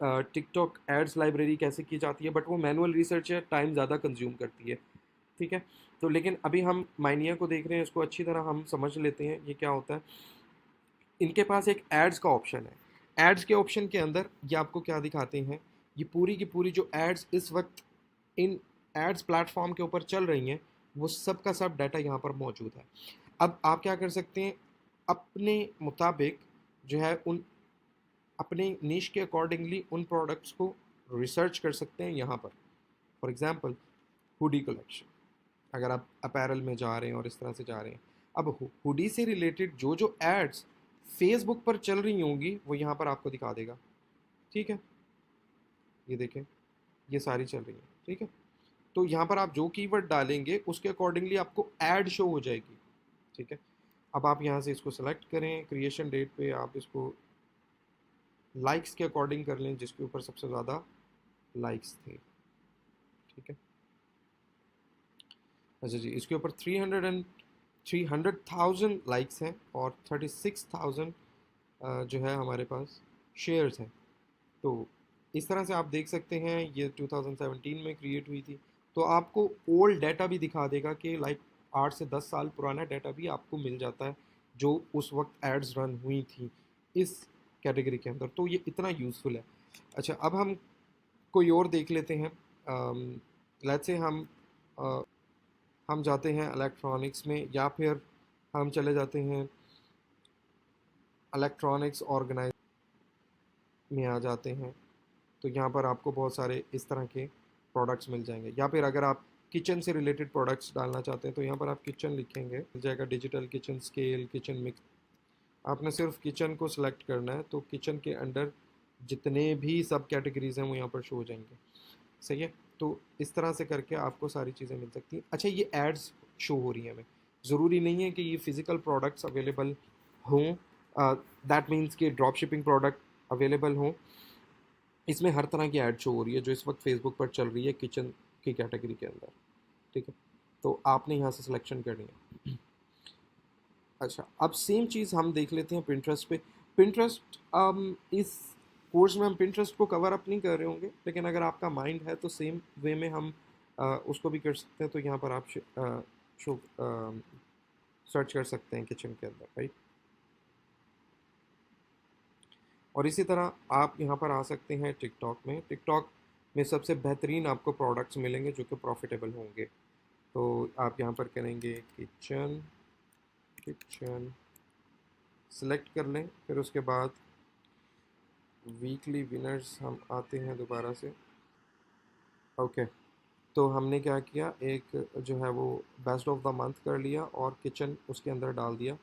TikTok ads library कैसे की जाती है, बट वो मैनुअल रिसर्च है, टाइम ज़्यादा कंज्यूम करती है, ठीक है। तो लेकिन अभी हम माइनिया को देख रहे हैं, इसको अच्छी तरह हम समझ लेते हैं ये क्या होता है। इनके पास एक एड्स का ऑप्शन है। एड्स के ऑप्शन के अंदर ये आपको क्या दिखाते हैं, ये पूरी की पूरी जो एड्स इस वक्त इन एड्स प्लेटफॉर्म के ऊपर चल रही हैं, वो सब का सब डाटा यहाँ पर मौजूद है। अब आप क्या कर सकते हैं, अपने मुताबिक जो है उन अपने निश के अकॉर्डिंगली उन प्रोडक्ट्स को रिसर्च कर सकते हैं यहाँ पर। फॉर एग्जांपल हुडी कलेक्शन, अगर आप अपैरल में जा रहे हैं और इस तरह से जा रहे हैं, अब हुडी से रिलेटेड जो जो एड्स फेसबुक पर चल रही होंगी वो यहाँ पर आपको दिखा देगा, ठीक है। ये देखें, ये सारी चल रही हैं, ठीक है। तो यहाँ पर आप जो कीवर्ड डालेंगे उसके अकॉर्डिंगली आपको ऐड शो हो जाएगी, ठीक है। अब आप यहाँ से इसको सेलेक्ट करें, क्रिएशन डेट पे आप इसको लाइक्स के अकॉर्डिंग कर लें, जिसके ऊपर सबसे ज़्यादा लाइक्स थे, ठीक है। अच्छा जी, इसके ऊपर 300,000 लाइक्स हैं और 36,000 जो है हमारे पास शेयर्स हैं। तो इस तरह से आप देख सकते हैं, ये 2017 में क्रिएट हुई थी। तो आपको ओल्ड डाटा भी दिखा देगा कि लाइक 8 से 10 साल पुराना डाटा भी आपको मिल जाता है, जो उस वक्त एड्स रन हुई थी इस कैटेगरी के अंदर। तो ये इतना यूज़फुल है। अच्छा, अब हम कोई और देख लेते हैं। लेट्स से हम जाते हैं इलेक्ट्रॉनिक्स में, या फिर हम चले जाते हैं इलेक्ट्रॉनिक्स ऑर्गेनाइज में आ जाते हैं। तो यहाँ पर आपको बहुत सारे इस तरह के प्रोडक्ट्स मिल जाएंगे, या फिर अगर आप किचन से रिलेटेड प्रोडक्ट्स डालना चाहते हैं तो यहाँ पर आप किचन लिखेंगे, मिल जाएगा digital kitchen scale, kitchen mix. आपने सिर्फ किचन को सिलेक्ट करना है, तो किचन के अंडर जितने भी सब कैटेगरीज हैं वो यहाँ पर शो हो जाएंगे, सही है। तो इस तरह से करके आपको सारी चीज़ें मिल सकती हैं। अच्छा, ये एड्स शो हो रही हैं हमें, ज़रूरी नहीं है कि ये फ़िज़िकल प्रोडक्ट्स अवेलेबल हों, दैट मीन्स कि ड्रॉप शिपिंग प्रोडक्ट अवेलेबल हों। इसमें हर तरह की ऐड शो हो रही है जो इस वक्त फेसबुक पर चल रही है किचन की कैटेगरी के अंदर, ठीक है। तो आपने यहाँ से सिलेक्शन करनी है। अच्छा, अब सेम चीज़ हम देख लेते हैं पिंटरेस्ट पे। पिंटरेस्ट, इस कोर्स में हम पिंटरेस्ट को कवर अप नहीं कर रहे होंगे, लेकिन अगर आपका माइंड है तो सेम वे में हम उसको भी कर सकते हैं। तो यहाँ पर आप शो सर्च कर सकते हैं किचन के अंदर, राइट। और इसी तरह आप यहाँ पर आ सकते हैं टिकटॉक में। टिकटॉक में सबसे बेहतरीन आपको प्रोडक्ट्स मिलेंगे जो कि प्रॉफिटेबल होंगे। तो आप यहाँ पर करेंगे किचन, किचन सेलेक्ट कर लें, फिर उसके बाद वीकली विनर्स हम आते हैं दोबारा से। ओके, तो हमने क्या किया, एक जो है वो बेस्ट ऑफ द मंथ कर लिया और किचन उसके अंदर डाल दिया।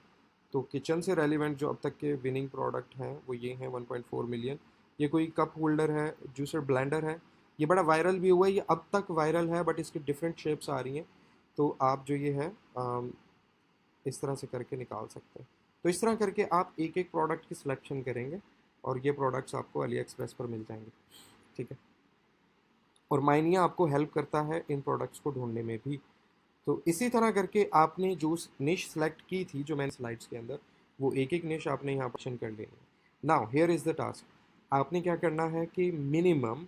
तो किचन से रेलिवेंट जो अब तक के विनिंग प्रोडक्ट हैं वो ये हैं 1.4 मिलियन। ये कोई कप होल्डर है, जूसर ब्लेंडर है, ये बड़ा वायरल भी हुआ है, ये अब तक वायरल है, बट इसकी डिफरेंट शेप्स आ रही हैं। तो आप जो ये है इस तरह से करके निकाल सकते हैं। तो इस तरह करके आप एक एक प्रोडक्ट की सिलेक्शन करेंगे और ये प्रोडक्ट्स आपको अली एक्सप्रेस पर मिल जाएंगे, ठीक है। और माइनिया आपको हेल्प करता है इन प्रोडक्ट्स को ढूंढने में भी। तो इसी तरह करके आपने जो निश सेलेक्ट की थी जो मैंने स्लाइड्स के अंदर, वो एक एक निश आपने यहाँ पर कर लेनी है। Now here is the task. आपने क्या करना है कि मिनिमम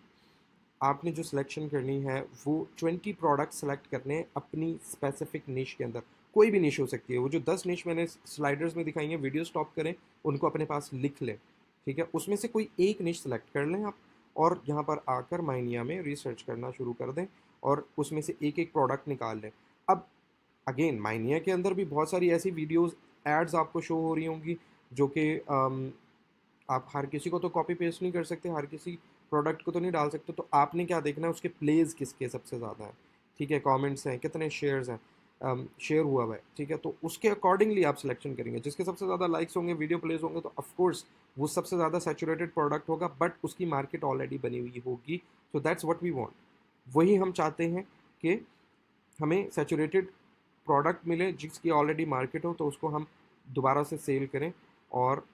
आपने जो सिलेक्शन करनी है वो 20 प्रोडक्ट सेलेक्ट करने हैं अपनी स्पेसिफिक निश के अंदर। कोई भी निश हो सकती है, वो जो 10 निश मैंने स्लाइडर्स में दिखाई हैं, वीडियो स्टॉप करें, उनको अपने पास लिख लें, ठीक है। उसमें से कोई एक निश सेलेक्ट कर लें आप, और यहाँ पर आकर माइनिया में रिसर्च करना शुरू कर दें और उसमें से एक एक प्रोडक्ट निकाल लें। अब अगेन माइनिया के अंदर भी बहुत सारी ऐसी वीडियोस एड्स आपको शो हो रही होंगी जो कि आप हर किसी को तो कॉपी पेस्ट नहीं कर सकते, हर किसी प्रोडक्ट को तो नहीं डाल सकते। तो आपने क्या देखना है, उसके प्लेज किसके सबसे ज़्यादा हैं, ठीक है, कमेंट्स हैं, कितने शेयर्स हैं, शेयर हुआ हुआ है, ठीक है। तो उसके अकॉर्डिंगली आप सिलेक्शन करेंगे। जिसके सबसे ज़्यादा लाइक्स होंगे, वीडियो प्लेज होंगे, तो ऑफकोर्स वो सबसे ज़्यादा सैचुरेटेड प्रोडक्ट होगा, बट उसकी मार्केट ऑलरेडी बनी हुई होगी। So that's what we want. वही हम चाहते हैं कि हमें सैचुरेटेड प्रोडक्ट मिले जिसकी ऑलरेडी मार्केट हो, तो उसको हम दोबारा से सेल करें और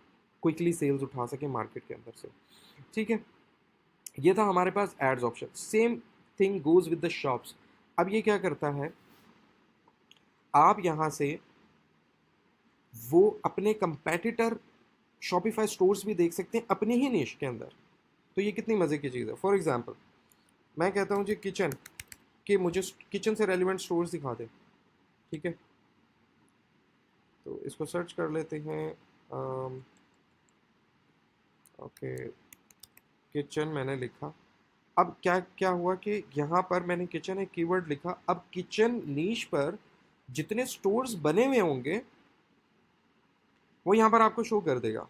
क्विकली सेल्स उठा सकें मार्केट के अंदर से, ठीक है। ये था हमारे पास ads option. Same thing goes with the shops. अब ये क्या करता है, आप यहाँ से वो अपने कंपेटिटर शॉपिफाई स्टोर्स भी देख सकते हैं अपने ही निश के अंदर। तो ये कितनी मज़े की चीज़ है। फॉर एग्जांपल मैं कहता हूँ जी किचन कि मुझे किचन से रेलिवेंट स्टोर्स दिखा दे, ठीक है। तो इसको सर्च कर लेते हैं। ओके, किचन मैंने लिखा। अब क्या क्या हुआ कि यहाँ पर मैंने किचन एक कीवर्ड लिखा। अब किचन नीश पर जितने स्टोर्स बने हुए होंगे वो यहाँ पर आपको शो कर देगा,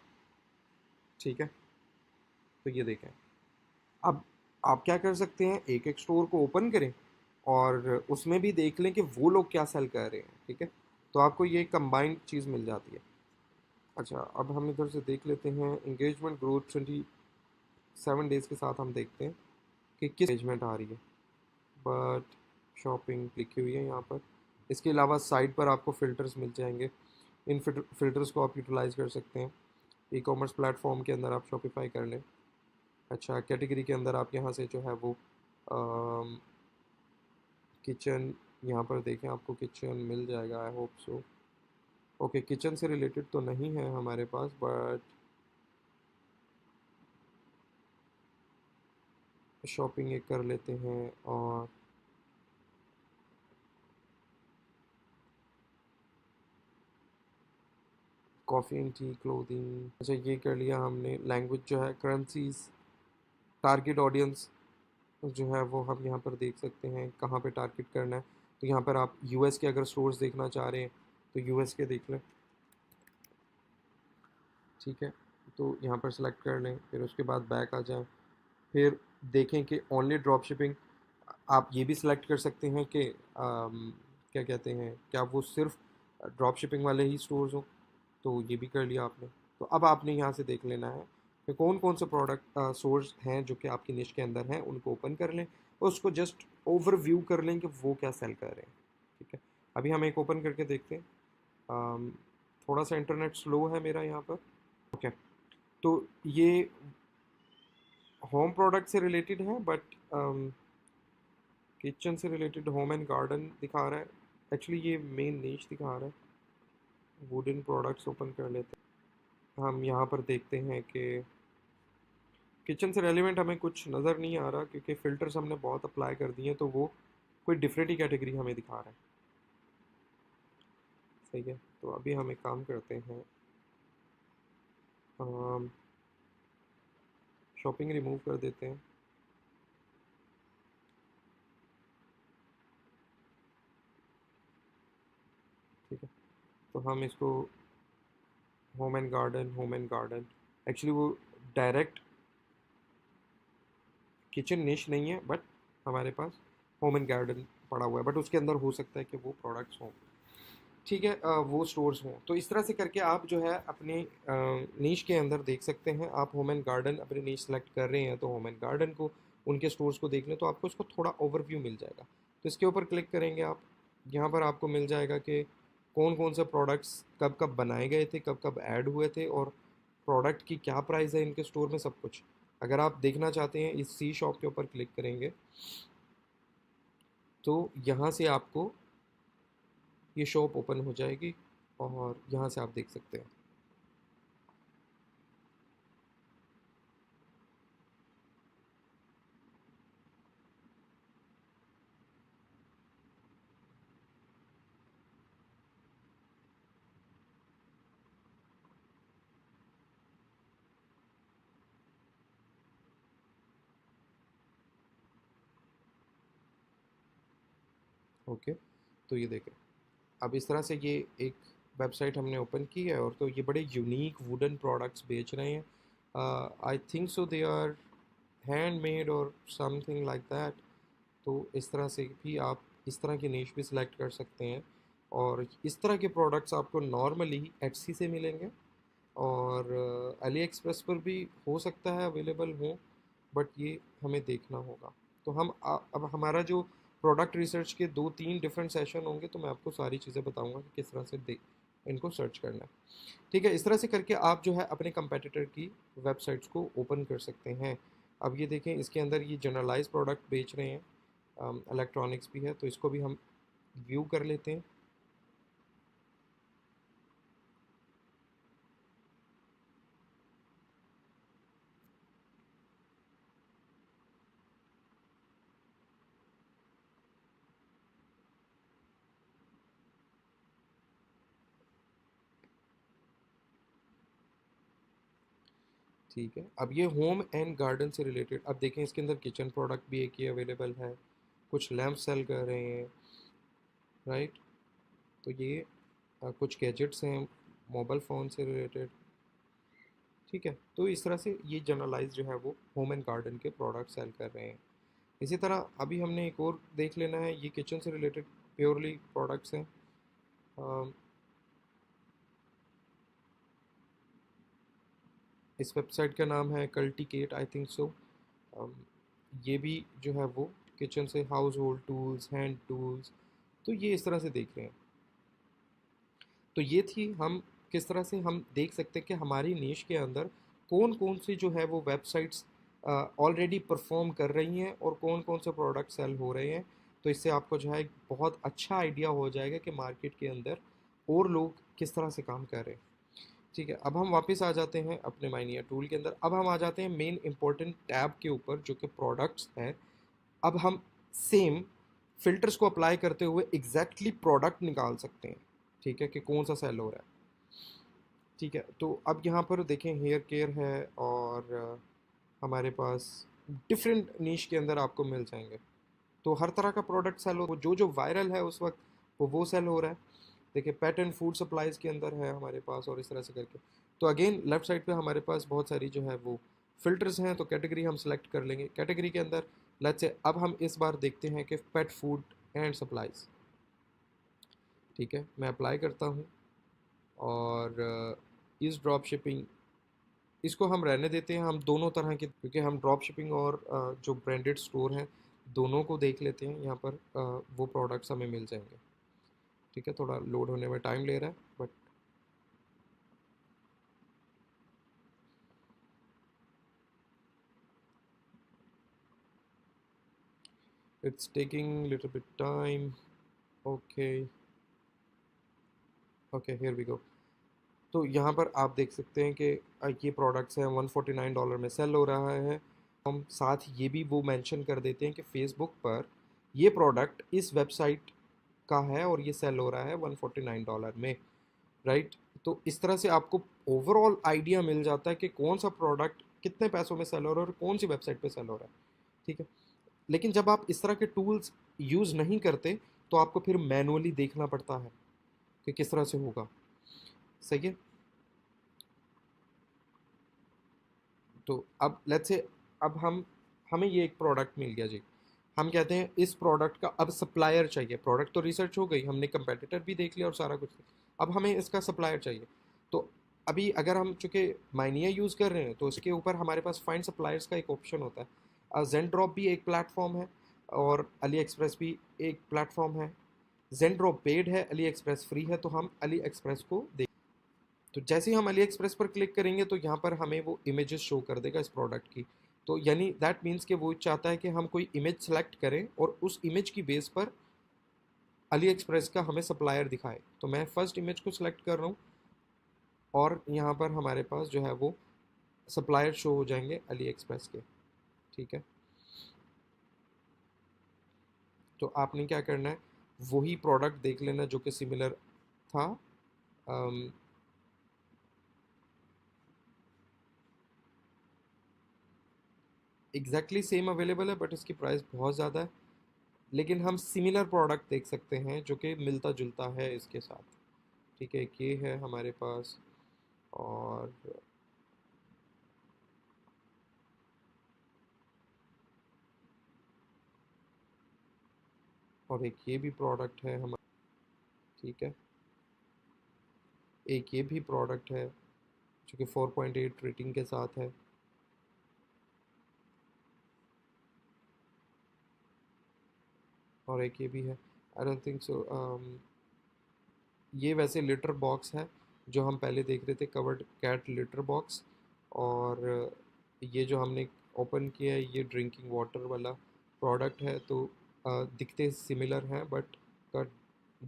ठीक है। तो ये देखें। अब आप क्या कर सकते हैं, एक एक स्टोर को ओपन करें और उसमें भी देख लें कि वो लोग क्या सेल कर रहे हैं, ठीक है। तो आपको ये कंबाइंड चीज़ मिल जाती है। अच्छा, अब हम इधर से देख लेते हैं इंगेजमेंट ग्रोथ 27 डेज़ के साथ। हम देखते हैं कि किस एंगेजमेंट आ रही है। बट शॉपिंग लिखी हुई है यहाँ पर। इसके अलावा साइट पर आपको फ़िल्टर्स मिल जाएंगे। इन फ़िल्टर्स को आप यूटिलाइज़ कर सकते हैं। ई कॉमर्स प्लेटफॉर्म के अंदर आप शॉपिफाई कर लें। अच्छा, कैटेगरी के अंदर आप यहाँ से जो है वो किचन, यहाँ पर देखें आपको किचन मिल जाएगा, I hope so. Okay, kitchen से रिलेटेड तो नहीं है हमारे पास, बट शॉपिंग एक कर लेते हैं। और कॉफ़ी एंड टी, क्लोथिंग, अच्छा ये कर लिया हमने। लैंग्वेज जो है, करेंसीज, टारगेट ऑडियंस जो है वो हम यहाँ पर देख सकते हैं कहाँ पे टारगेट करना है। तो यहाँ पर आप यूएस के अगर स्टोर्स देखना चाह रहे हैं तो यूएस के देख लें, ठीक है। तो यहाँ पर सेलेक्ट कर लें, फिर उसके बाद बैक आ जाएं, फिर देखें कि ओनली ड्रॉप शिपिंग। आप ये भी सिलेक्ट कर सकते हैं कि क्या कहते हैं, क्या वो सिर्फ ड्रॉप शिपिंग वाले ही स्टोर्स हों। तो ये भी कर लिया आपने। तो अब आपने यहाँ से देख लेना है कि कौन कौन से प्रोडक्ट सोर्स हैं जो कि आपकी निश के अंदर हैं, उनको ओपन कर लें और उसको जस्ट ओवरव्यू कर लें कि वो क्या सेल कर रहे हैं, ठीक है। अभी हम एक ओपन करके देखते हैं। थोड़ा सा इंटरनेट स्लो है मेरा यहाँ पर। ओके, तो ये होम प्रोडक्ट से रिलेटेड है, बट किचन से रिलेटेड होम एंड गार्डन दिखा रहा है। एक्चुअली ये मेन नीश दिखा रहा है। वुडन प्रोडक्ट्स ओपन कर लेते हैं। हम यहाँ पर देखते हैं कि किचन से रेलिवेंट हमें कुछ नज़र नहीं आ रहा क्योंकि फ़िल्टर्स हमने बहुत अप्लाई कर दिए हैं, तो वो कोई डिफरेंट ही कैटेगरी हमें दिखा रहा है। सही है। तो अभी हम एक काम करते हैं, शॉपिंग रिमूव कर देते हैं, ठीक है। तो हम इसको होम एंड गार्डन, एक्चुअली वो डायरेक्ट किचन निश नहीं है, बट हमारे पास होम एंड गार्डन पड़ा हुआ है, बट उसके अंदर हो सकता है कि वो प्रोडक्ट्स हों, ठीक है, वो स्टोर्स हों। तो इस तरह से करके आप जो है अपने नीश के अंदर देख सकते हैं। आप होम एंड गार्डन अपनी नीश सेलेक्ट कर रहे हैं तो होम एंड गार्डन को, उनके स्टोर्स को देख लें तो आपको इसको थोड़ा ओवरव्यू मिल जाएगा। तो इसके ऊपर क्लिक करेंगे आप, यहाँ पर आपको मिल जाएगा कि कौन कौन से प्रोडक्ट्स कब कब बनाए गए थे, कब कब ऐड हुए थे, और प्रोडक्ट की क्या प्राइस है इनके स्टोर में, सब कुछ। अगर आप देखना चाहते हैं, इस सी शॉप के ऊपर क्लिक करेंगे तो यहाँ से आपको ये शॉप ओपन हो जाएगी और यहाँ से आप देख सकते हैं। ओके, तो ये देखें, अब इस तरह से ये एक वेबसाइट हमने ओपन की है और तो ये बड़े यूनिक वुडन प्रोडक्ट्स बेच रहे हैं। I think so they are handmade और समथिंग लाइक दैट। तो इस तरह से भी आप इस तरह की नीश भी सिलेक्ट कर सकते हैं और इस तरह के प्रोडक्ट्स आपको नॉर्मली एटसी से मिलेंगे और अली एक्सप्रेस पर भी हो सकता है अवेलेबल हो, बट ये हमें देखना होगा। तो हम अब हमारा जो प्रोडक्ट रिसर्च के 2-3 डिफरेंट सेशन होंगे तो मैं आपको सारी चीज़ें बताऊंगा कि किस तरह से देख इनको सर्च करना है। ठीक है, इस तरह से करके आप जो है अपने कंपेटिटर की वेबसाइट्स को ओपन कर सकते हैं। अब ये देखें, इसके अंदर ये जनरलाइज प्रोडक्ट बेच रहे हैं, इलेक्ट्रॉनिक्स भी है, तो इसको भी हम व्यू कर लेते हैं। ठीक है, अब ये होम एंड गार्डन से रिलेटेड, अब देखें इसके अंदर किचन प्रोडक्ट भी एक ही अवेलेबल है, कुछ लैम्प सेल कर रहे हैं, राइट। तो ये कुछ गैजेट्स हैं मोबाइल फ़ोन से रिलेटेड। ठीक है, तो इस तरह से ये जनरलाइज जो है वो होम एंड गार्डन के प्रोडक्ट सेल कर रहे हैं। इसी तरह अभी हमने एक और देख लेना है, ये किचन से रिलेटेड प्योरली प्रोडक्ट्स हैं। अम, इस वेबसाइट का नाम है कल्टिकेट, आई थिंक सो। ये भी जो है वो किचन से house hold tools, hand tools, तो ये इस तरह से देख रहे हैं। तो ये थी, हम किस तरह से हम देख सकते हैं कि हमारी नीश के अंदर कौन कौन सी जो है वो वेबसाइट्स ऑलरेडी परफॉर्म कर रही हैं और कौन कौन से प्रोडक्ट सेल हो रहे हैं। तो इससे आपको जो है एक बहुत अच्छा आइडिया हो जाएगा कि मार्केट के अंदर और लोग किस तरह से काम कर रहे हैं। ठीक है, अब हम वापस आ जाते हैं अपने माइनिया टूल के अंदर। अब हम आ जाते हैं मेन इंपॉर्टेंट टैब के ऊपर जो कि प्रोडक्ट्स है। अब हम सेम फिल्टर्स को अप्लाई करते हुए एग्जैक्टली प्रोडक्ट निकाल सकते हैं। ठीक है, कि कौन सा सेल हो रहा है। ठीक है, तो अब यहाँ पर देखें हेयर केयर है और हमारे पास डिफरेंट नीश के अंदर आपको मिल जाएंगे। तो हर तरह का प्रोडक्ट सेल हो, जो जो वायरल है उस वक्त वो सेल हो रहा है। देखिए पेट एंड फूड सप्लाईज के अंदर है हमारे पास और इस तरह से करके। तो अगेन लेफ्ट साइड पे हमारे पास बहुत सारी जो है वो फिल्टर्स हैं, तो कैटेगरी हम सेलेक्ट कर लेंगे। कैटेगरी के अंदर लेट्स से अब हम इस बार देखते हैं कि पेट फूड एंड सप्लाईज। ठीक है, मैं अप्लाई करता हूँ और इस ड्रॉप शिपिंग इसको हम रहने देते हैं। हम दोनों तरह के, क्योंकि हम ड्रॉप शिपिंग और जो ब्रांडेड स्टोर हैं दोनों को देख लेते हैं। यहाँ पर वो प्रोडक्ट्स हमें मिल जाएंगे। ठीक है, थोड़ा लोड होने में टाइम ले रहा है but it's taking little bit time. Okay, okay, here we go. तो यहाँ पर आप देख सकते हैं कि ये प्रोडक्ट्स हैं $149 में सेल हो रहा है। हम साथ ये भी वो मेंशन कर देते हैं कि फेसबुक पर ये प्रोडक्ट इस वेबसाइट का है और ये सेल हो रहा है $149 में, राइट। तो इस तरह से आपको ओवरऑल आइडिया मिल जाता है कि कौन सा प्रोडक्ट कितने पैसों में सेल हो रहा है और कौन सी वेबसाइट पे सेल हो रहा है। ठीक है, लेकिन जब आप इस तरह के टूल्स यूज़ नहीं करते तो आपको फिर मैनुअली देखना पड़ता है कि किस तरह से होगा। सही है, तो अब लेट्स से अब हमें ये एक प्रोडक्ट मिल गया जी। हम कहते हैं इस प्रोडक्ट का अब सप्लायर चाहिए। प्रोडक्ट तो रिसर्च हो गई, हमने कंपेटिटर भी देख लिया और सारा कुछ। अब हमें इसका सप्लायर चाहिए। तो अभी अगर हम चूँकि माइनिया यूज़ कर रहे हैं तो उसके ऊपर हमारे पास फाइंड सप्लायर्स का एक ऑप्शन होता है। जेनड्रॉप भी एक प्लेटफॉर्म है और अली एक्सप्रेस भी एक प्लेटफॉर्म है। जेनड्रॉप पेड है, अली एक्सप्रेस फ्री है, तो हम अली एक्सप्रेस को देख। तो जैसे ही हम अली एक्सप्रेस पर क्लिक करेंगे तो यहाँ पर हमें वो इमेजेस शो कर देगा इस प्रोडक्ट की। तो यानी दैट मीन्स कि वो चाहता है कि हम कोई इमेज सेलेक्ट करें और उस इमेज की बेस पर अली एक्सप्रेस का हमें सप्लायर दिखाए। तो मैं फर्स्ट इमेज को सिलेक्ट कर रहा हूँ और यहाँ पर हमारे पास जो है वो सप्लायर शो हो जाएंगे अली एक्सप्रेस के। ठीक है, तो आपने क्या करना है, वही प्रोडक्ट देख लेना जो कि सिमिलर था। एग्जैक्टली सेम अवेलेबल है बट इसकी प्राइस बहुत ज़्यादा है। लेकिन हम सिमिलर प्रोडक्ट देख सकते हैं जो कि मिलता जुलता है इसके साथ। ठीक है, ये है हमारे पास। और एक ये भी प्रोडक्ट है हमारा। ठीक है, एक ये भी प्रोडक्ट है जो कि 4.8 रेटिंग के साथ है। और एक ये भी है। I don't think so. ये वैसे लिटर बॉक्स है जो हम पहले देख रहे थे, कवर्ड कैट लिटर बॉक्स। और ये जो हमने ओपन किया है ये ड्रिंकिंग वाटर वाला प्रोडक्ट है। तो दिखते सिमिलर हैं बट का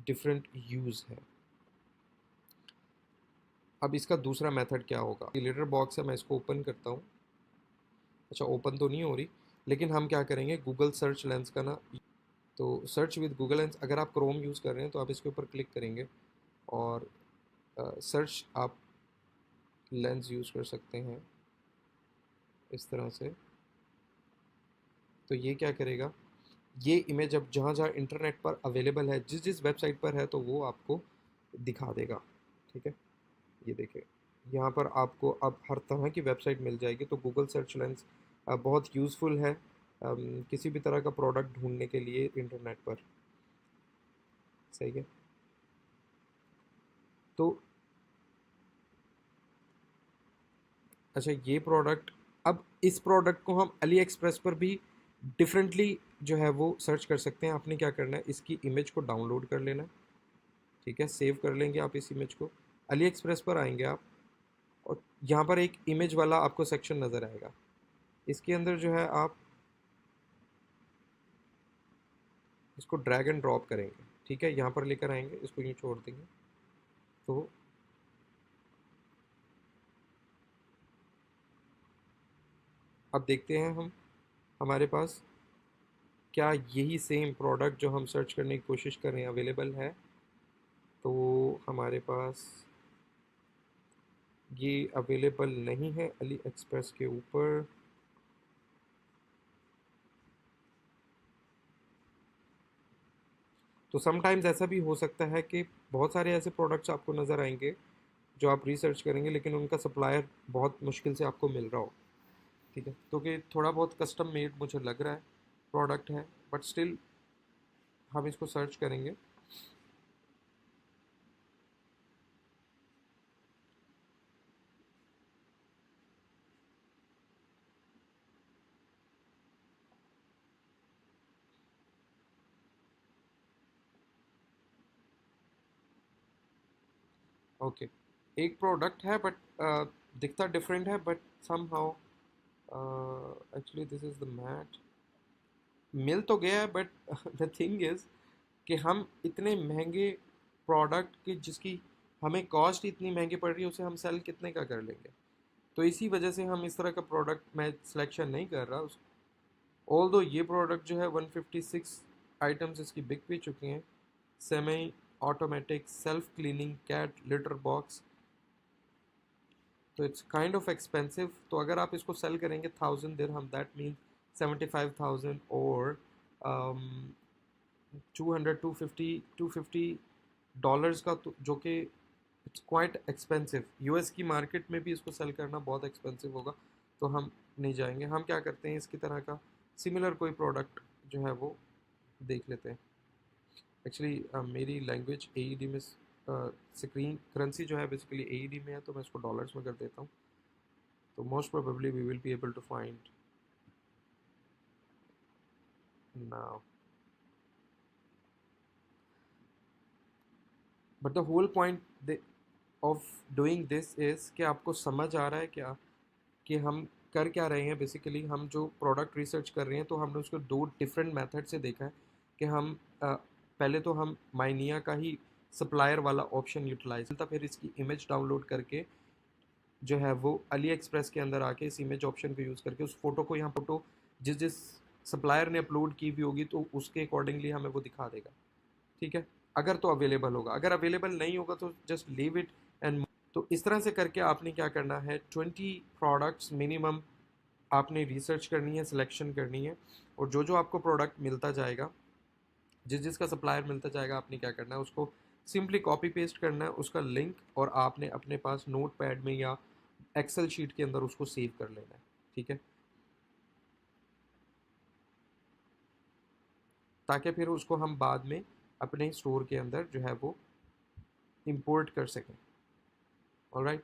डिफरेंट यूज़ है। अब इसका दूसरा मेथड क्या होगा? ये लिटर बॉक्स है, मैं इसको ओपन करता हूँ। अच्छा, ओपन तो नहीं हो रही, लेकिन हम क्या करेंगे, गूगल सर्च लेंस का ना, तो सर्च विद गूगल लेंस, अगर आप क्रोम यूज़ कर रहे हैं तो आप इसके ऊपर क्लिक करेंगे और सर्च आप लेंस यूज़ कर सकते हैं इस तरह से। तो ये क्या करेगा, ये इमेज अब जहाँ जहाँ इंटरनेट पर अवेलेबल है, जिस जिस वेबसाइट पर है, तो वो आपको दिखा देगा। ठीक है, ये देखिए, यहाँ पर आपको अब हर तरह की वेबसाइट मिल जाएगी। तो गूगल सर्च लेंस बहुत यूज़फुल है किसी भी तरह का प्रोडक्ट ढूंढने के लिए इंटरनेट पर। सही है। तो अच्छा, ये प्रोडक्ट, अब इस प्रोडक्ट को हम अली एक्सप्रेस पर भी डिफरेंटली जो है वो सर्च कर सकते हैं। आपने क्या करना है, इसकी इमेज को डाउनलोड कर लेना है। ठीक है, सेव कर लेंगे आप इस इमेज को। अली एक्सप्रेस पर आएंगे आप, और यहाँ पर एक इमेज वाला आपको सेक्शन नज़र आएगा। इसके अंदर जो है आप इसको ड्रैग एंड ड्रॉप करेंगे। ठीक है, यहाँ पर लेकर आएंगे, इसको यूँ छोड़ देंगे। तो अब देखते हैं हम, हमारे पास क्या यही सेम प्रोडक्ट जो हम सर्च करने की कोशिश कर रहे हैं अवेलेबल है। तो हमारे पास ये अवेलेबल नहीं है अली एक्सप्रेस के ऊपर। तो समटाइम्स ऐसा भी हो सकता है कि बहुत सारे ऐसे प्रोडक्ट्स आपको नज़र आएंगे जो आप रिसर्च करेंगे, लेकिन उनका सप्लायर बहुत मुश्किल से आपको मिल रहा हो। ठीक है, तो कि थोड़ा बहुत कस्टम मेड मुझे लग रहा है प्रोडक्ट है, बट स्टिल हम इसको सर्च करेंगे। ओके, एक प्रोडक्ट है बट दिखता डिफरेंट है, but somehow actually this is the mat. मिल तो गया है, बट द थिंग इज़ कि हम इतने महंगे प्रोडक्ट की जिसकी हमें कॉस्ट इतनी महंगी पड़ रही है, उसे हम सेल कितने का कर लेंगे। तो इसी वजह से हम इस तरह का प्रोडक्ट मैं सिलेक्शन नहीं कर रहा। ऑल दो ये प्रोडक्ट जो है 156 आइटम्स इसकी बिक भी चुकी हैं। Semi automatic self cleaning cat litter box. तो इट्स काइंड ऑफ एक्सपेंसिव। तो अगर आप इसको सेल करेंगे 1000 दिरहम, दैट मीन 75,000 और 200 250 $250 का, तो जो कि इट्स क्वाइट एक्सपेंसिव। यूएस की मार्केट में भी इसको सेल करना बहुत एक्सपेंसिव होगा। तो हम नहीं जाएंगे। हम क्या करते हैं, इसकी तरह का सिमिलर कोई प्रोडक्ट जो है वो देख लेते हैं। एक्चुअली मेरी लैंग्वेज एईडी में, स्क्रीन करेंसी जो है बेसिकली एईडी में है, तो मैं इसको डॉलर्स में कर देता हूँ। तो most probably we will be able to find now. But the whole point of doing this is कि आपको समझ आ रहा है क्या कि हम कर क्या रहे हैं। बेसिकली हम जो प्रोडक्ट रिसर्च कर रहे हैं, तो हमने उसको दो डिफरेंट मेथड से देखा है कि हम पहले तो हम माइनिया का ही सप्लायर वाला ऑप्शन यूटिलाइज था, फिर इसकी इमेज डाउनलोड करके जो है वो अली एक्सप्रेस के अंदर आके इस इमेज ऑप्शन को यूज़ करके उस फोटो को, यहाँ फोटो जिस जिस सप्लायर ने अपलोड की भी होगी, तो उसके अकॉर्डिंगली हमें वो दिखा देगा। ठीक है, अगर तो अवेलेबल होगा, अगर अवेलेबल नहीं होगा तो जस्ट लीव इट एंड। तो इस तरह से करके आपने क्या करना है, 20 प्रोडक्ट्स मिनिमम आपने रिसर्च करनी है, सिलेक्शन करनी है, और जो जो आपको प्रोडक्ट मिलता जाएगा जिस जिसका सप्लायर मिलता जाएगा, आपने क्या करना है, उसको सिंपली कॉपी पेस्ट करना है उसका लिंक, और आपने अपने पास नोट पैड में या एक्सेल शीट के अंदर उसको सेव कर लेना है। ठीक है, ताकि फिर उसको हम बाद में अपने स्टोर के अंदर जो है वो इंपोर्ट कर सकें। ऑलराइट,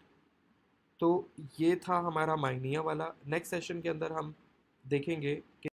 तो ये था हमारा माइनिया वाला। नेक्स्ट सेशन के अंदर हम देखेंगे कि